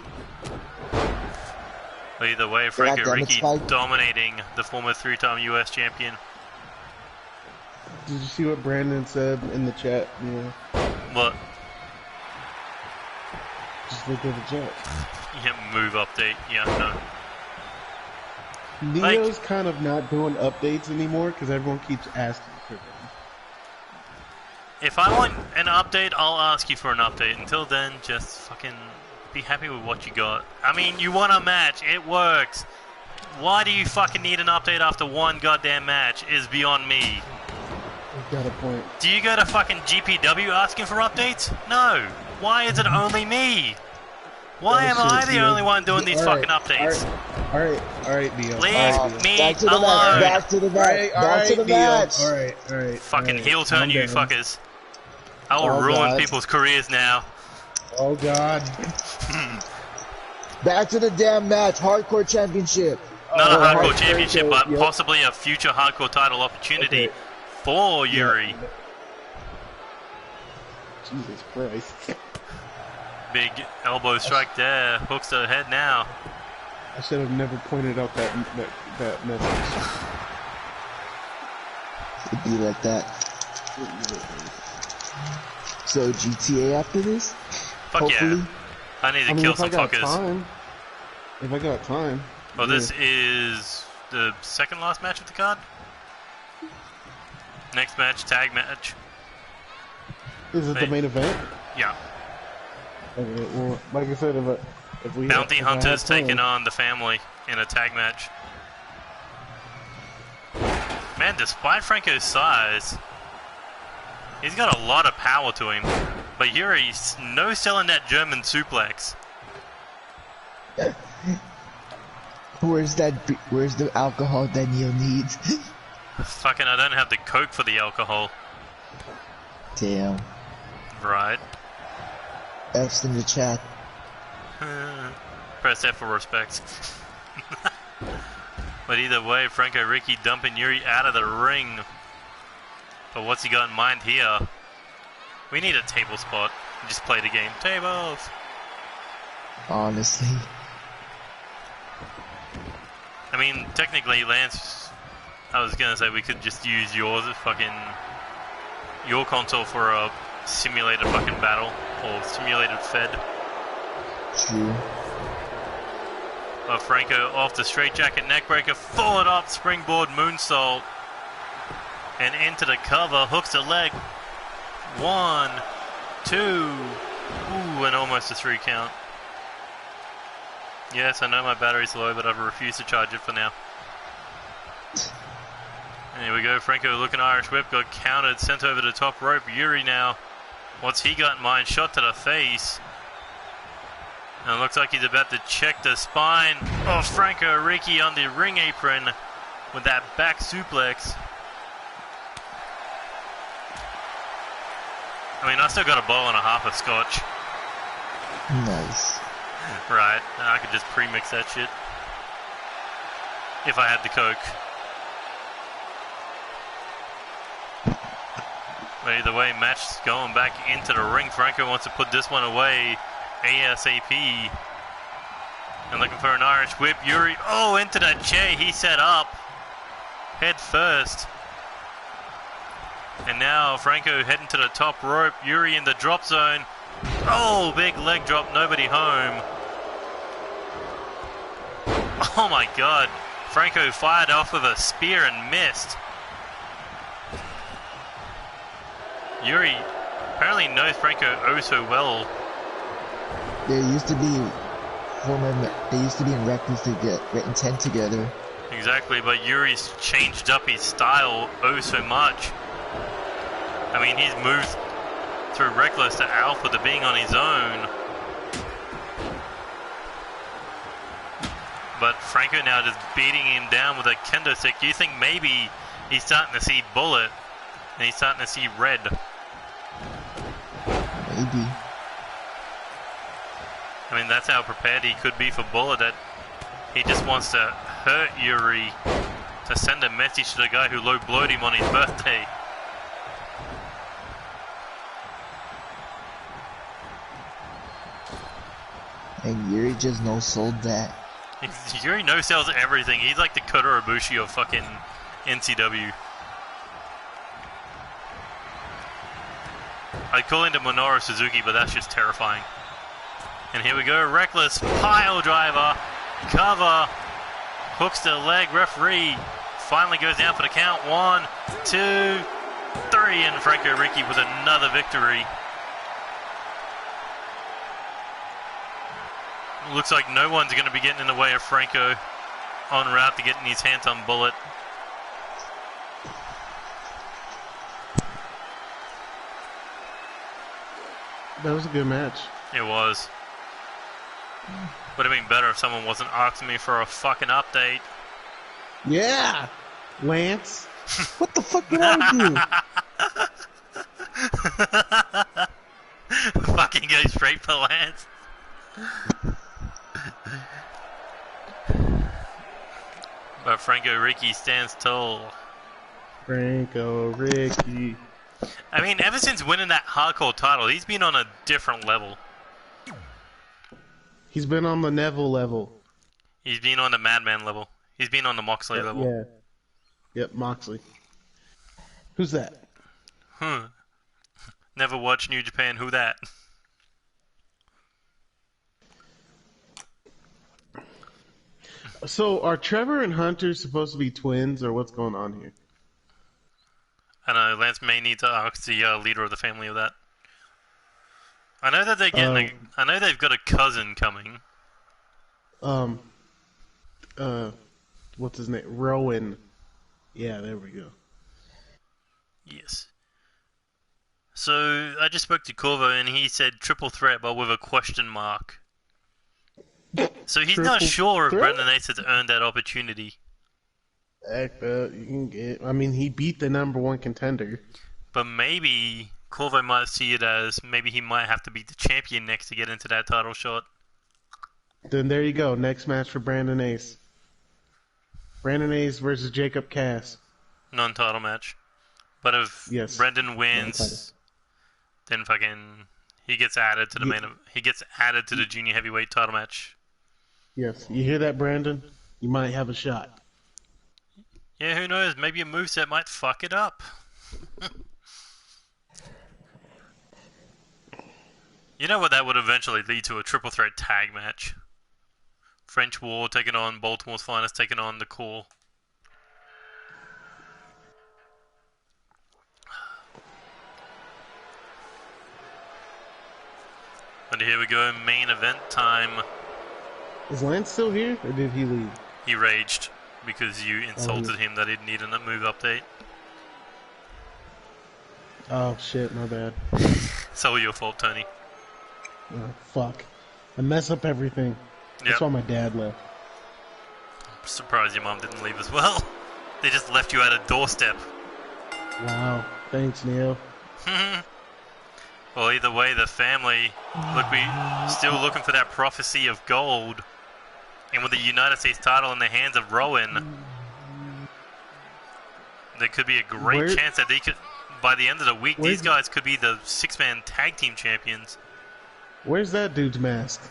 Speaker 1: But either way, Franco
Speaker 3: damn it,
Speaker 1: Ricci
Speaker 3: Spike.
Speaker 1: dominating the former 3-time US champion.
Speaker 2: Did you see what Brandon said in the chat? Yeah.
Speaker 1: What?
Speaker 2: Just look at the chat.
Speaker 1: Yeah, move update. Yeah, no.
Speaker 2: Neo's kind of not doing updates anymore because everyone keeps asking for them.
Speaker 1: If I want an update, I'll ask you for an update. Until then, just fucking be happy with what you got. I mean, you won a match. It works. Why do you fucking need an update after one goddamn match is beyond me.
Speaker 2: You've got a point.
Speaker 1: Do you go to fucking GPW asking for updates? No. Why is it only me? Why am I the only one doing these fucking updates?
Speaker 2: Alright, Neo.
Speaker 1: Leave me
Speaker 3: Back to the
Speaker 1: alone.
Speaker 3: match. Back to the match. Back to the match.
Speaker 2: Alright.
Speaker 1: Fucking heel turn, you fuckers. I will ruin people's careers now.
Speaker 2: Oh god.
Speaker 3: Back to the damn match. Hardcore championship.
Speaker 1: Not a hardcore championship, but possibly a future hardcore title opportunity for Yuri.
Speaker 2: Jesus Christ.
Speaker 1: Big elbow strike there. Hooks to the head now.
Speaker 2: I should have never pointed out that message.
Speaker 3: It'd be like that. So GTA after this?
Speaker 1: Fuck
Speaker 3: Hopefully.
Speaker 1: yeah. I need to kill some fuckers.
Speaker 2: If I got time.
Speaker 1: Well, this is the second last match of the card. Next match, tag match.
Speaker 2: Is it the main event?
Speaker 1: Yeah.
Speaker 2: Okay, well, like I said, if we
Speaker 1: Bounty Hunters taking on the family in a tag match. Man, despite Franco's size, he's got a lot of power to him. But Yuri's no selling that German suplex.
Speaker 3: Where's the alcohol that Neo needs?
Speaker 1: Fucking, I don't have the coke for the alcohol.
Speaker 3: Damn.
Speaker 1: Right.
Speaker 3: F's in the chat.
Speaker 1: Press F for respect. But either way, Franco Ricky dumping Yuri out of the ring. But what's he got in mind here? We need a table spot. Just play the game. Tables!
Speaker 3: Honestly.
Speaker 1: I mean, technically, Lance, I was gonna say we could just use your console for a simulated fucking battle, or simulated fed.
Speaker 3: True.
Speaker 1: Franco off the straight jacket neckbreaker, forward up, springboard moonsault, and into the cover, hooks the leg. 1, 2, ooh, and almost a 3 count. Yes, I know my battery's low, but I've refused to charge it for now. And here we go, Franco looking Irish whip, got countered, sent over the top rope. Yuri now, what's he got in mind? Shot to the face. And it looks like he's about to check the spine of Franco Ricky on the ring apron with that back suplex. I mean, I still got a bottle and a half of scotch.
Speaker 3: Nice.
Speaker 1: Right, and I could just pre-mix that shit. If I had the coke. But either way, match going back into the ring. Franco wants to put this one away ASAP. And looking for an Irish whip. Yuri, oh, into that chair he set up. Head first. And now Franco heading to the top rope. Yuri in the drop zone. Oh, big leg drop, nobody home. Oh my god. Franco fired off with a spear and missed. Yuri apparently knows Franco oh so well.
Speaker 3: They used to be in Reckless to get in 10 together.
Speaker 1: Exactly, but Yuri's changed up his style oh so much. I mean, he's moved through Reckless to Alpha to being on his own. But Franco now just beating him down with a kendo stick. Do you think maybe he's starting to see Bullet and he's starting to see red?
Speaker 3: Maybe.
Speaker 1: I mean, that's how prepared he could be for Bullet, that he just wants to hurt Yuri to send a message to the guy who low blowed him on his birthday.
Speaker 3: And Yuri just no-sold that.
Speaker 1: Yuri no-sells everything. He's like the Kota Ibushi of fucking NCW. I'd call into Minoru Suzuki, but that's just terrifying. And here we go, Reckless pile driver, cover, hooks the leg, referee finally goes down for the count. 1, 2, 3, and Franco Ricky with another victory. Looks like no one's going to be getting in the way of Franco en route to getting his hands on Bullet.
Speaker 2: That was a good match.
Speaker 1: It was. Would have been better if someone wasn't asking me for a fucking update.
Speaker 2: Yeah! Lance. What the fuck did I do?
Speaker 1: Fucking go straight for Lance. But Franco Ricky stands tall.
Speaker 2: Franco Ricky.
Speaker 1: I mean, ever since winning that hardcore title, he's been on a different level.
Speaker 2: He's been on the Neville level.
Speaker 1: He's been on the Madman level. He's been on the Moxley level.
Speaker 2: Yeah. Yep, Moxley. Who's that?
Speaker 1: Never watched New Japan. Who that?
Speaker 2: So, are Trevor and Hunter supposed to be twins, or what's going on here?
Speaker 1: I don't know. Lance may need to ask the leader of the family of that. I know that they're getting. I know they've got a cousin coming.
Speaker 2: What's his name? Rowan. Yeah, there we go.
Speaker 1: Yes. So I just spoke to Corvo and he said triple threat, but with a question mark. So he's not sure if Brendan Ace has earned that opportunity.
Speaker 2: Heck, you can get. I mean, he beat the #1 contender.
Speaker 1: But maybe Corvo might see it as maybe he might have to beat the champion next to get into that title shot.
Speaker 2: Then there you go. Next match for Brandon Ace. Brandon Ace versus Jacob Cass.
Speaker 1: Non-title match. But if Brendan wins, then fucking he gets added to the main. He gets added to the junior heavyweight title match.
Speaker 2: Yes, you hear that, Brandon? You might have a shot.
Speaker 1: Yeah, who knows? Maybe a moveset might fuck it up. You know what? That would eventually lead to a triple threat tag match. French War taking on Baltimore's Finest, taking on the Core. And here we go, main event time.
Speaker 2: Is Lance still here, or did he leave?
Speaker 1: He raged because you insulted him that he'd need a move update.
Speaker 2: Oh shit, my bad.
Speaker 1: It's all your fault, Tony.
Speaker 2: Oh, fuck. I mess up everything. That's why my dad left.
Speaker 1: I'm surprised your mom didn't leave as well. They just left you at a doorstep.
Speaker 2: Wow. Thanks, Neil.
Speaker 1: Well, either way, the family still looking for that prophecy of gold. And with the United States title in the hands of Rowan, there could be a great chance that they could, by the end of the week, these guys could be the 6-man tag team champions.
Speaker 2: Where's that dude's mask?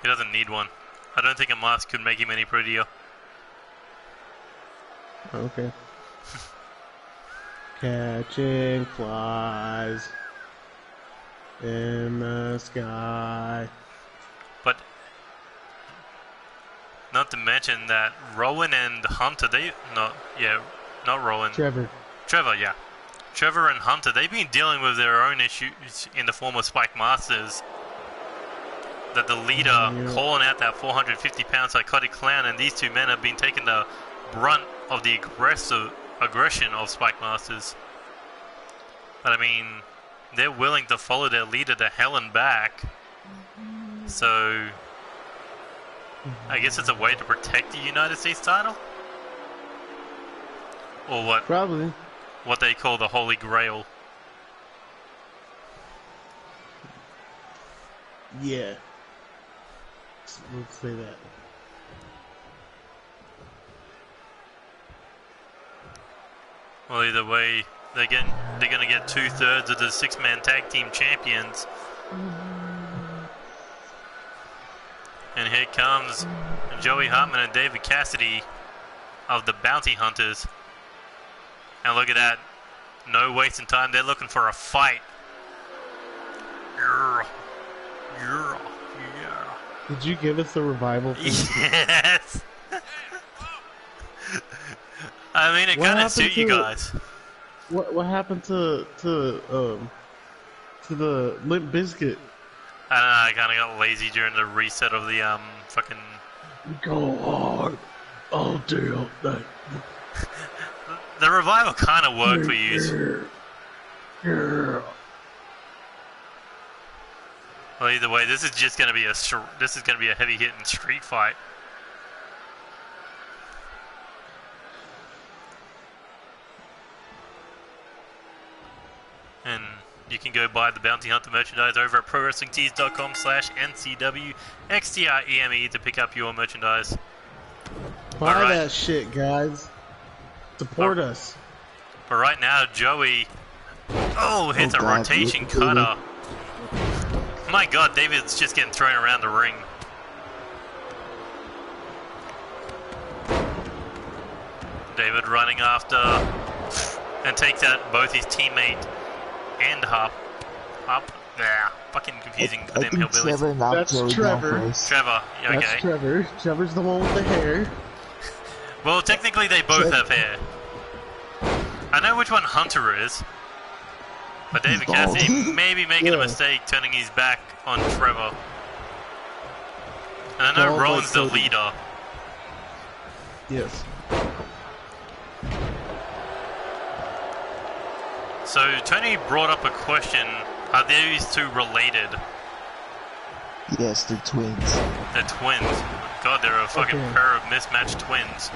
Speaker 1: He doesn't need one. I don't think a mask could make him any prettier.
Speaker 2: Okay. Catching flies in the sky.
Speaker 1: But not to mention that Rowan and Hunter, not Rowan.
Speaker 2: Trevor,
Speaker 1: yeah. Trevor and Hunter, they've been dealing with their own issues in the form of Spike Masters. That the leader calling out that 450-pound psychotic clown, and these two men have been taking the brunt of the aggression of Spike Masters. But I mean, they're willing to follow their leader to hell and back. So I guess it's a way to protect the United States title? Or what?
Speaker 2: Probably.
Speaker 1: What they call the Holy Grail.
Speaker 2: Yeah. Let's say that.
Speaker 1: Well, either way, they're going to get 2/3 of the 6-man tag team champions. And here comes Joey Hartman and David Cassidy of the Bounty Hunters. And look at that. No wasting time. They're looking for a fight. Yeah.
Speaker 2: Did you give us the revival thing?
Speaker 1: Yes. I mean, it kind of suit you guys.
Speaker 2: What happened to the Limp Bizkit?
Speaker 1: I don't know. I kind of got lazy during the reset of the fucking.
Speaker 2: Go hard, all day, all night.
Speaker 1: The revival kind of worked for you.
Speaker 2: Yeah.
Speaker 1: Well, either way, this is just gonna be a heavy hitting street fight. And you can go buy the Bounty Hunter merchandise over at ProWrestlingTees.com/NCW XTREME to pick up your merchandise.
Speaker 2: Buy that shit, guys. Support us.
Speaker 1: But right now, Joey, hits a rotation cutter. My God, David's just getting thrown around the ring. David running after and takes out both his teammate and Hop. Yeah, fucking confusing for them hillbillies.
Speaker 2: That's Trevor.
Speaker 1: Trevor, yeah, okay.
Speaker 2: That's Trevor. Trevor's the one with the hair.
Speaker 1: Well, technically they both have hair. I know which one Hunter is. But David Cassidy may be making a mistake turning his back on Trevor. And I know Rowan's the leader.
Speaker 2: Yes.
Speaker 1: So Tony brought up a question. Are these two related?
Speaker 3: Yes, they're twins.
Speaker 1: They're twins. God, they're a fucking pair of mismatched twins.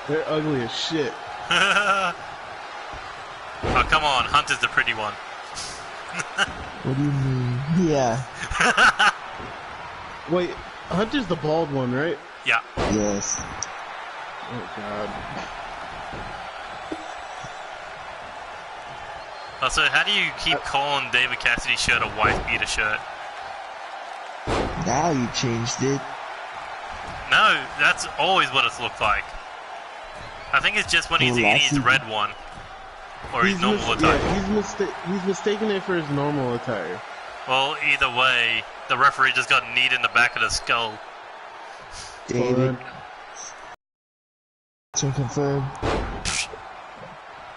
Speaker 2: They're ugly as shit.
Speaker 1: Oh, come on. Hunter's the pretty one.
Speaker 3: What do you mean? Yeah.
Speaker 2: Wait, Hunter's the bald one, right?
Speaker 1: Yeah.
Speaker 3: Yes.
Speaker 2: Oh, God.
Speaker 1: Also, how do you keep calling David Cassidy's shirt a wife beater shirt?
Speaker 3: Now you changed it.
Speaker 1: No, that's always what it's looked like. I think it's just when he's in his red one. Or his normal attire.
Speaker 2: Yeah, he's mistaken it for his normal attire.
Speaker 1: Well, either way, the referee just got kneed in the back of the skull.
Speaker 3: David. To confirm.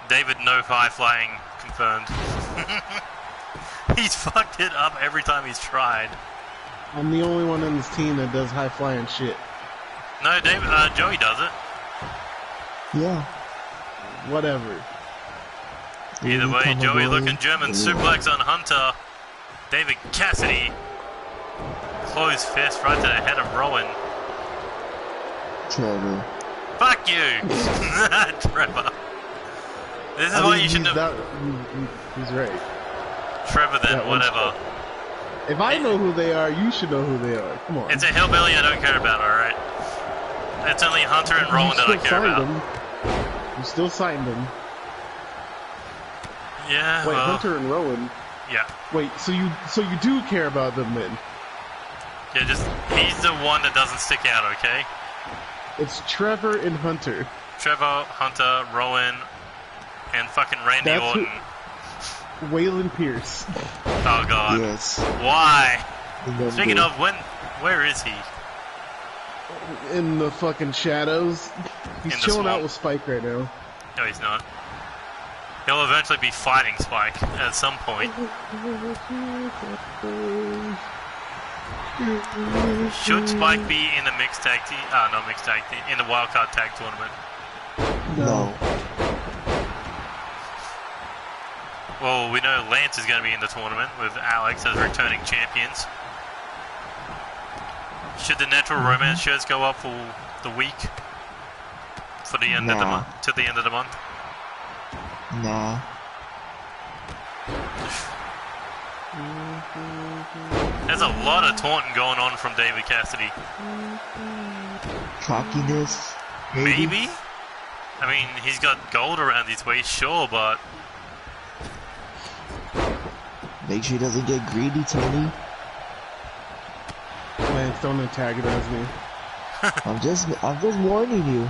Speaker 1: David, no high flying confirmed. He's fucked it up every time he's tried.
Speaker 2: I'm the only one on this team that does high flying shit.
Speaker 1: No, Joey does it.
Speaker 3: Yeah.
Speaker 2: Whatever.
Speaker 1: Either way, Joey looking German suplex on Hunter. David Cassidy. Closed fist right to the head of Rowan.
Speaker 3: Trevor.
Speaker 1: Fuck you! Trevor. This is why you shouldn't have...
Speaker 2: He's right.
Speaker 1: Trevor then, whatever.
Speaker 2: If I know who they are, you should know who they are. Come on.
Speaker 1: It's a hillbilly I don't care about, alright? It's only Hunter and Rowan that I care about.
Speaker 2: You still signed them.
Speaker 1: Yeah,
Speaker 2: Wait, Hunter and Rowan?
Speaker 1: Yeah.
Speaker 2: Wait, so you do care about them then?
Speaker 1: Yeah, he's the one that doesn't stick out, okay?
Speaker 2: It's Trevor and Hunter.
Speaker 1: Trevor, Hunter, Rowan, and fucking Randy Orton.
Speaker 2: Waylon Pierce.
Speaker 1: Oh God.
Speaker 3: Yes.
Speaker 1: Why? Speaking of, where is he?
Speaker 2: In the fucking shadows. He's chilling out with Spike right now.
Speaker 1: No, he's not. He'll eventually be fighting Spike at some point. Should Spike be in the mixed tag team? Not mixed tag team. In the wildcard tag tournament?
Speaker 3: No.
Speaker 1: Well, we know Lance is going to be in the tournament with Alex as returning champions. Should the Natural Romance shirts go up for the week? For the end of the month? To the end of the month?
Speaker 3: Nah.
Speaker 1: There's a lot of taunting going on from David Cassidy.
Speaker 3: Cockiness?
Speaker 1: Maybe? I mean, he's got gold around his waist, sure, but...
Speaker 3: Make sure he doesn't get greedy, Tony.
Speaker 2: Lance, don't antagonize me.
Speaker 3: I'm just warning you.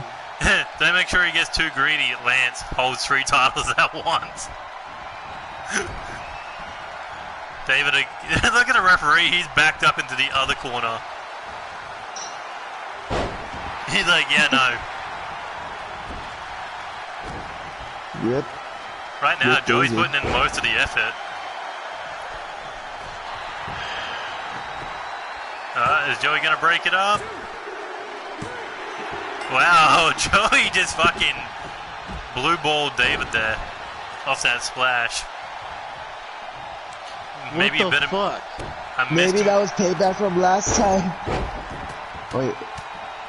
Speaker 1: Don't make sure he gets too greedy. Lance holds 3 titles at once. David, look at the referee. He's backed up into the other corner. He's like, yeah, no.
Speaker 3: Yep.
Speaker 1: Right now,
Speaker 3: Yep,
Speaker 1: Joey's
Speaker 3: easy.
Speaker 1: putting in most of the effort. Is Joey going to break it up? Wow, Joey just fucking blue balled David there off that splash. Maybe
Speaker 2: what
Speaker 1: a bit
Speaker 2: the
Speaker 1: of.
Speaker 2: fuck?
Speaker 1: I missed
Speaker 3: Maybe
Speaker 1: him.
Speaker 3: that was payback from last time. Wait.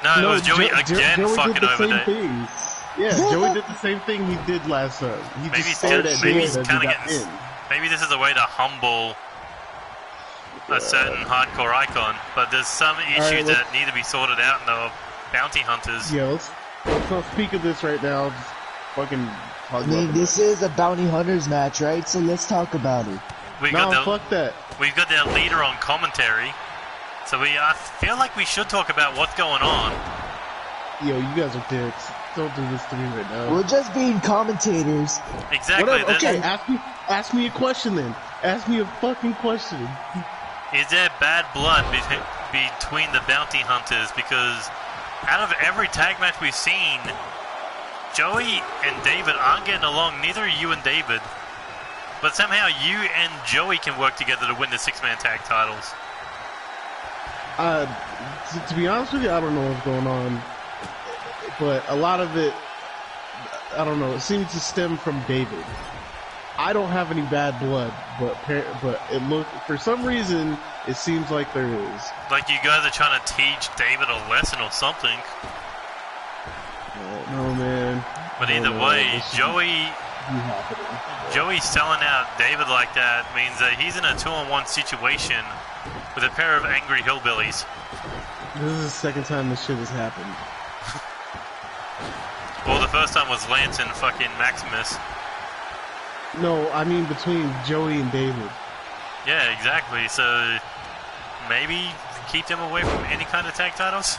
Speaker 1: No, it was Joey again
Speaker 2: Joey
Speaker 1: fucking
Speaker 2: did the
Speaker 1: over
Speaker 2: same
Speaker 1: there.
Speaker 2: thing. Yeah, Joey did the same thing he did last time. He
Speaker 1: Maybe
Speaker 2: just
Speaker 1: he's
Speaker 2: stared
Speaker 1: kinda-
Speaker 2: at
Speaker 1: maybe
Speaker 2: David
Speaker 1: he's
Speaker 2: as he
Speaker 1: kinda
Speaker 2: got
Speaker 1: getting-
Speaker 2: in.
Speaker 1: Maybe this is a way to humble a certain hardcore icon, but there's some issues
Speaker 2: let's-
Speaker 1: that need to be sorted out in the bounty hunters.
Speaker 2: Yeah, let's not speak of this right now. Just fucking talk
Speaker 3: I mean,
Speaker 2: about
Speaker 3: this is a Bounty Hunters match, right? So let's talk about it.
Speaker 1: We
Speaker 2: it.
Speaker 1: got
Speaker 2: No,
Speaker 1: the
Speaker 2: fuck that.
Speaker 1: we've got their leader on commentary, so I feel like we should talk about what's going on.
Speaker 2: Yo, you guys are dicks. Don't do this to me right now.
Speaker 3: We're just being commentators.
Speaker 1: Exactly.
Speaker 2: Whatever.
Speaker 1: that-
Speaker 2: Okay, ask me a question then. Ask me a fucking question.
Speaker 1: Is there bad blood between the bounty hunters? Because out of every tag match we've seen, Joey and David aren't getting along. Neither are you and David. But somehow you and Joey can work together to win the six-man tag titles.
Speaker 2: To be honest with you, I don't know what's going on. But a lot of it, I don't know, it seems to stem from David. I don't have any bad blood, but for some reason, it seems like there is.
Speaker 1: Like you guys are trying to teach David a lesson or something.
Speaker 2: No, man.
Speaker 1: But either way, Joey selling out David like that means that he's in a 2-on-1 situation with a pair of angry hillbillies.
Speaker 2: This is the second time this shit has happened.
Speaker 1: Well, the first time was Lance and fucking Maximus.
Speaker 2: No, I mean between Joey and David.
Speaker 1: Yeah, exactly. So maybe keep them away from any kind of tag titles.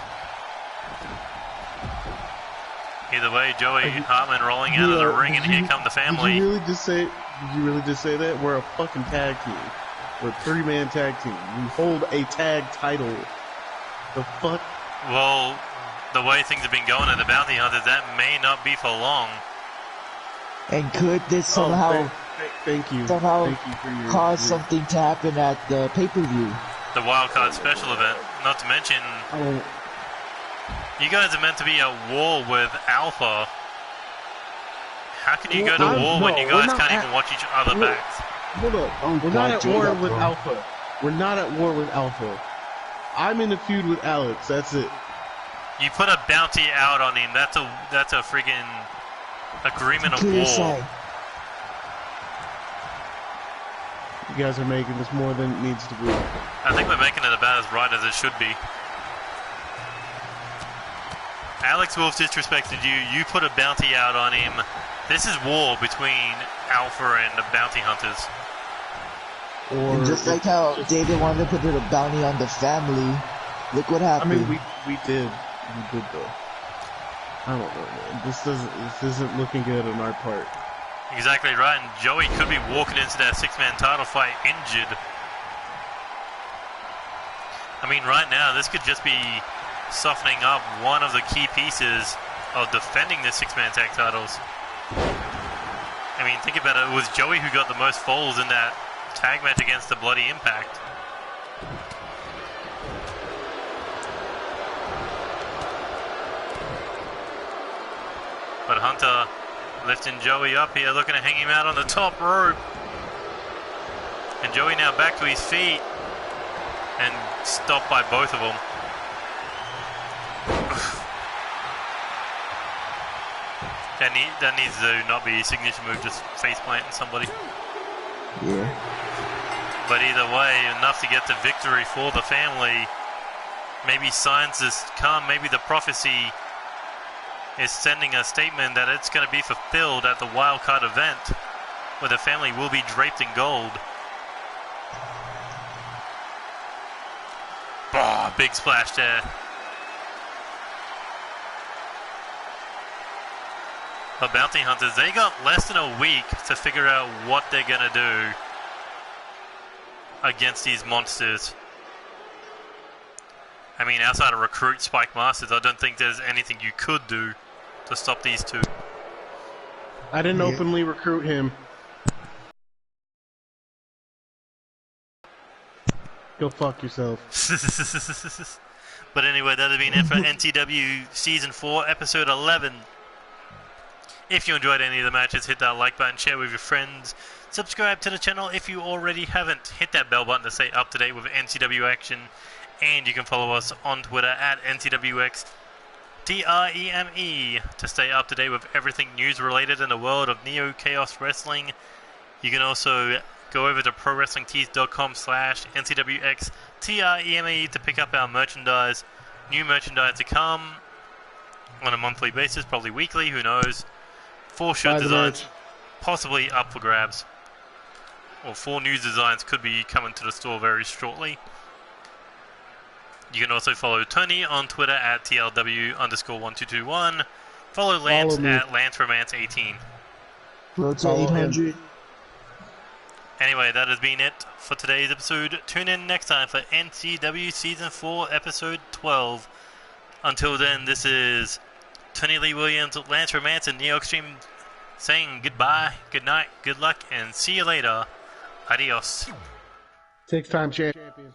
Speaker 1: Either way, Joey Hartman rolling out of the ring, and here come the family.
Speaker 2: Did you really just say that? We're a fucking tag team. We're a 3-man tag team. We hold a tag title. The fuck?
Speaker 1: Well, the way things have been going in the Bounty Hunters, that may not be for long.
Speaker 3: And could this somehow
Speaker 2: thank you.
Speaker 3: somehow
Speaker 2: Thank you for your,
Speaker 3: cause something to happen at the pay-per-view?
Speaker 1: The Wildcard special event. Not to mention, you guys are meant to be at war with Alpha. How can you go to war when you guys can't even watch each other backs?
Speaker 2: Hold up. We're not at war with Alpha. We're not at war with Alpha. I'm in a feud with Alex. That's it.
Speaker 1: You put a bounty out on him. That's a friggin' agreement of
Speaker 3: Clear
Speaker 1: war.
Speaker 3: sign.
Speaker 2: You guys are making this more than it needs to be.
Speaker 1: I think we're making it about as right as it should be. Alex Wolf disrespected you. You put a bounty out on him. This is war between Alpha and the bounty hunters.
Speaker 3: And just like how David wanted to put a bounty on the family, look what
Speaker 2: I
Speaker 3: happened.
Speaker 2: mean, we did though. I don't know, man. This isn't looking good on our part.
Speaker 1: Exactly right, and Joey could be walking into that six-man title fight injured. I mean, right now, this could just be softening up one of the key pieces of defending the six-man tag titles. I mean, think about it. It was Joey who got the most falls in that tag match against the Bloody Impact. But Hunter lifting Joey up here, looking to hang him out on the top rope. And Joey now back to his feet and stopped by both of them. That needs to not be a signature move, just face planting somebody.
Speaker 3: Yeah.
Speaker 1: But either way, enough to get the victory for the family. Maybe signs has come, maybe the prophecy is sending a statement that it's going to be fulfilled at the wildcard event, where the family will be draped in gold. Oh, big splash there. But Bounty Hunters, they got less than a week to figure out what they're going to do. against these monsters. I mean, outside of recruit Spike Masters, I don't think there's anything you could do to stop these two.
Speaker 2: I didn't openly recruit him. Go fuck yourself.
Speaker 1: But anyway, that has been it for NCW Season 4, Episode 11. If you enjoyed any of the matches, hit that like button, share with your friends. Subscribe to the channel if you already haven't. Hit that bell button to stay up to date with NCW action. And you can follow us on Twitter at NCWXTREME to stay up to date with everything news related in the world of Neo Chaos Wrestling. You can also go over to ProWrestlingTees.com/NCWXTREME to pick up our merchandise. New merchandise to come on a monthly basis, probably weekly, who knows. 4 shirt designs possibly up for grabs. Or 4 new designs could be coming to the store very shortly. You can also follow Tony on Twitter at TLW_1221. Follow Lance at LanceRomance18.
Speaker 3: Road to 800.
Speaker 1: Anyway, that has been it for today's episode. Tune in next time for NCW Season 4, Episode 12. Until then, this is Tony Lee Williams, Lance Romance, and Neo Extreme saying goodbye, good night, good luck, and see you later. Adios.
Speaker 2: Six-time champion.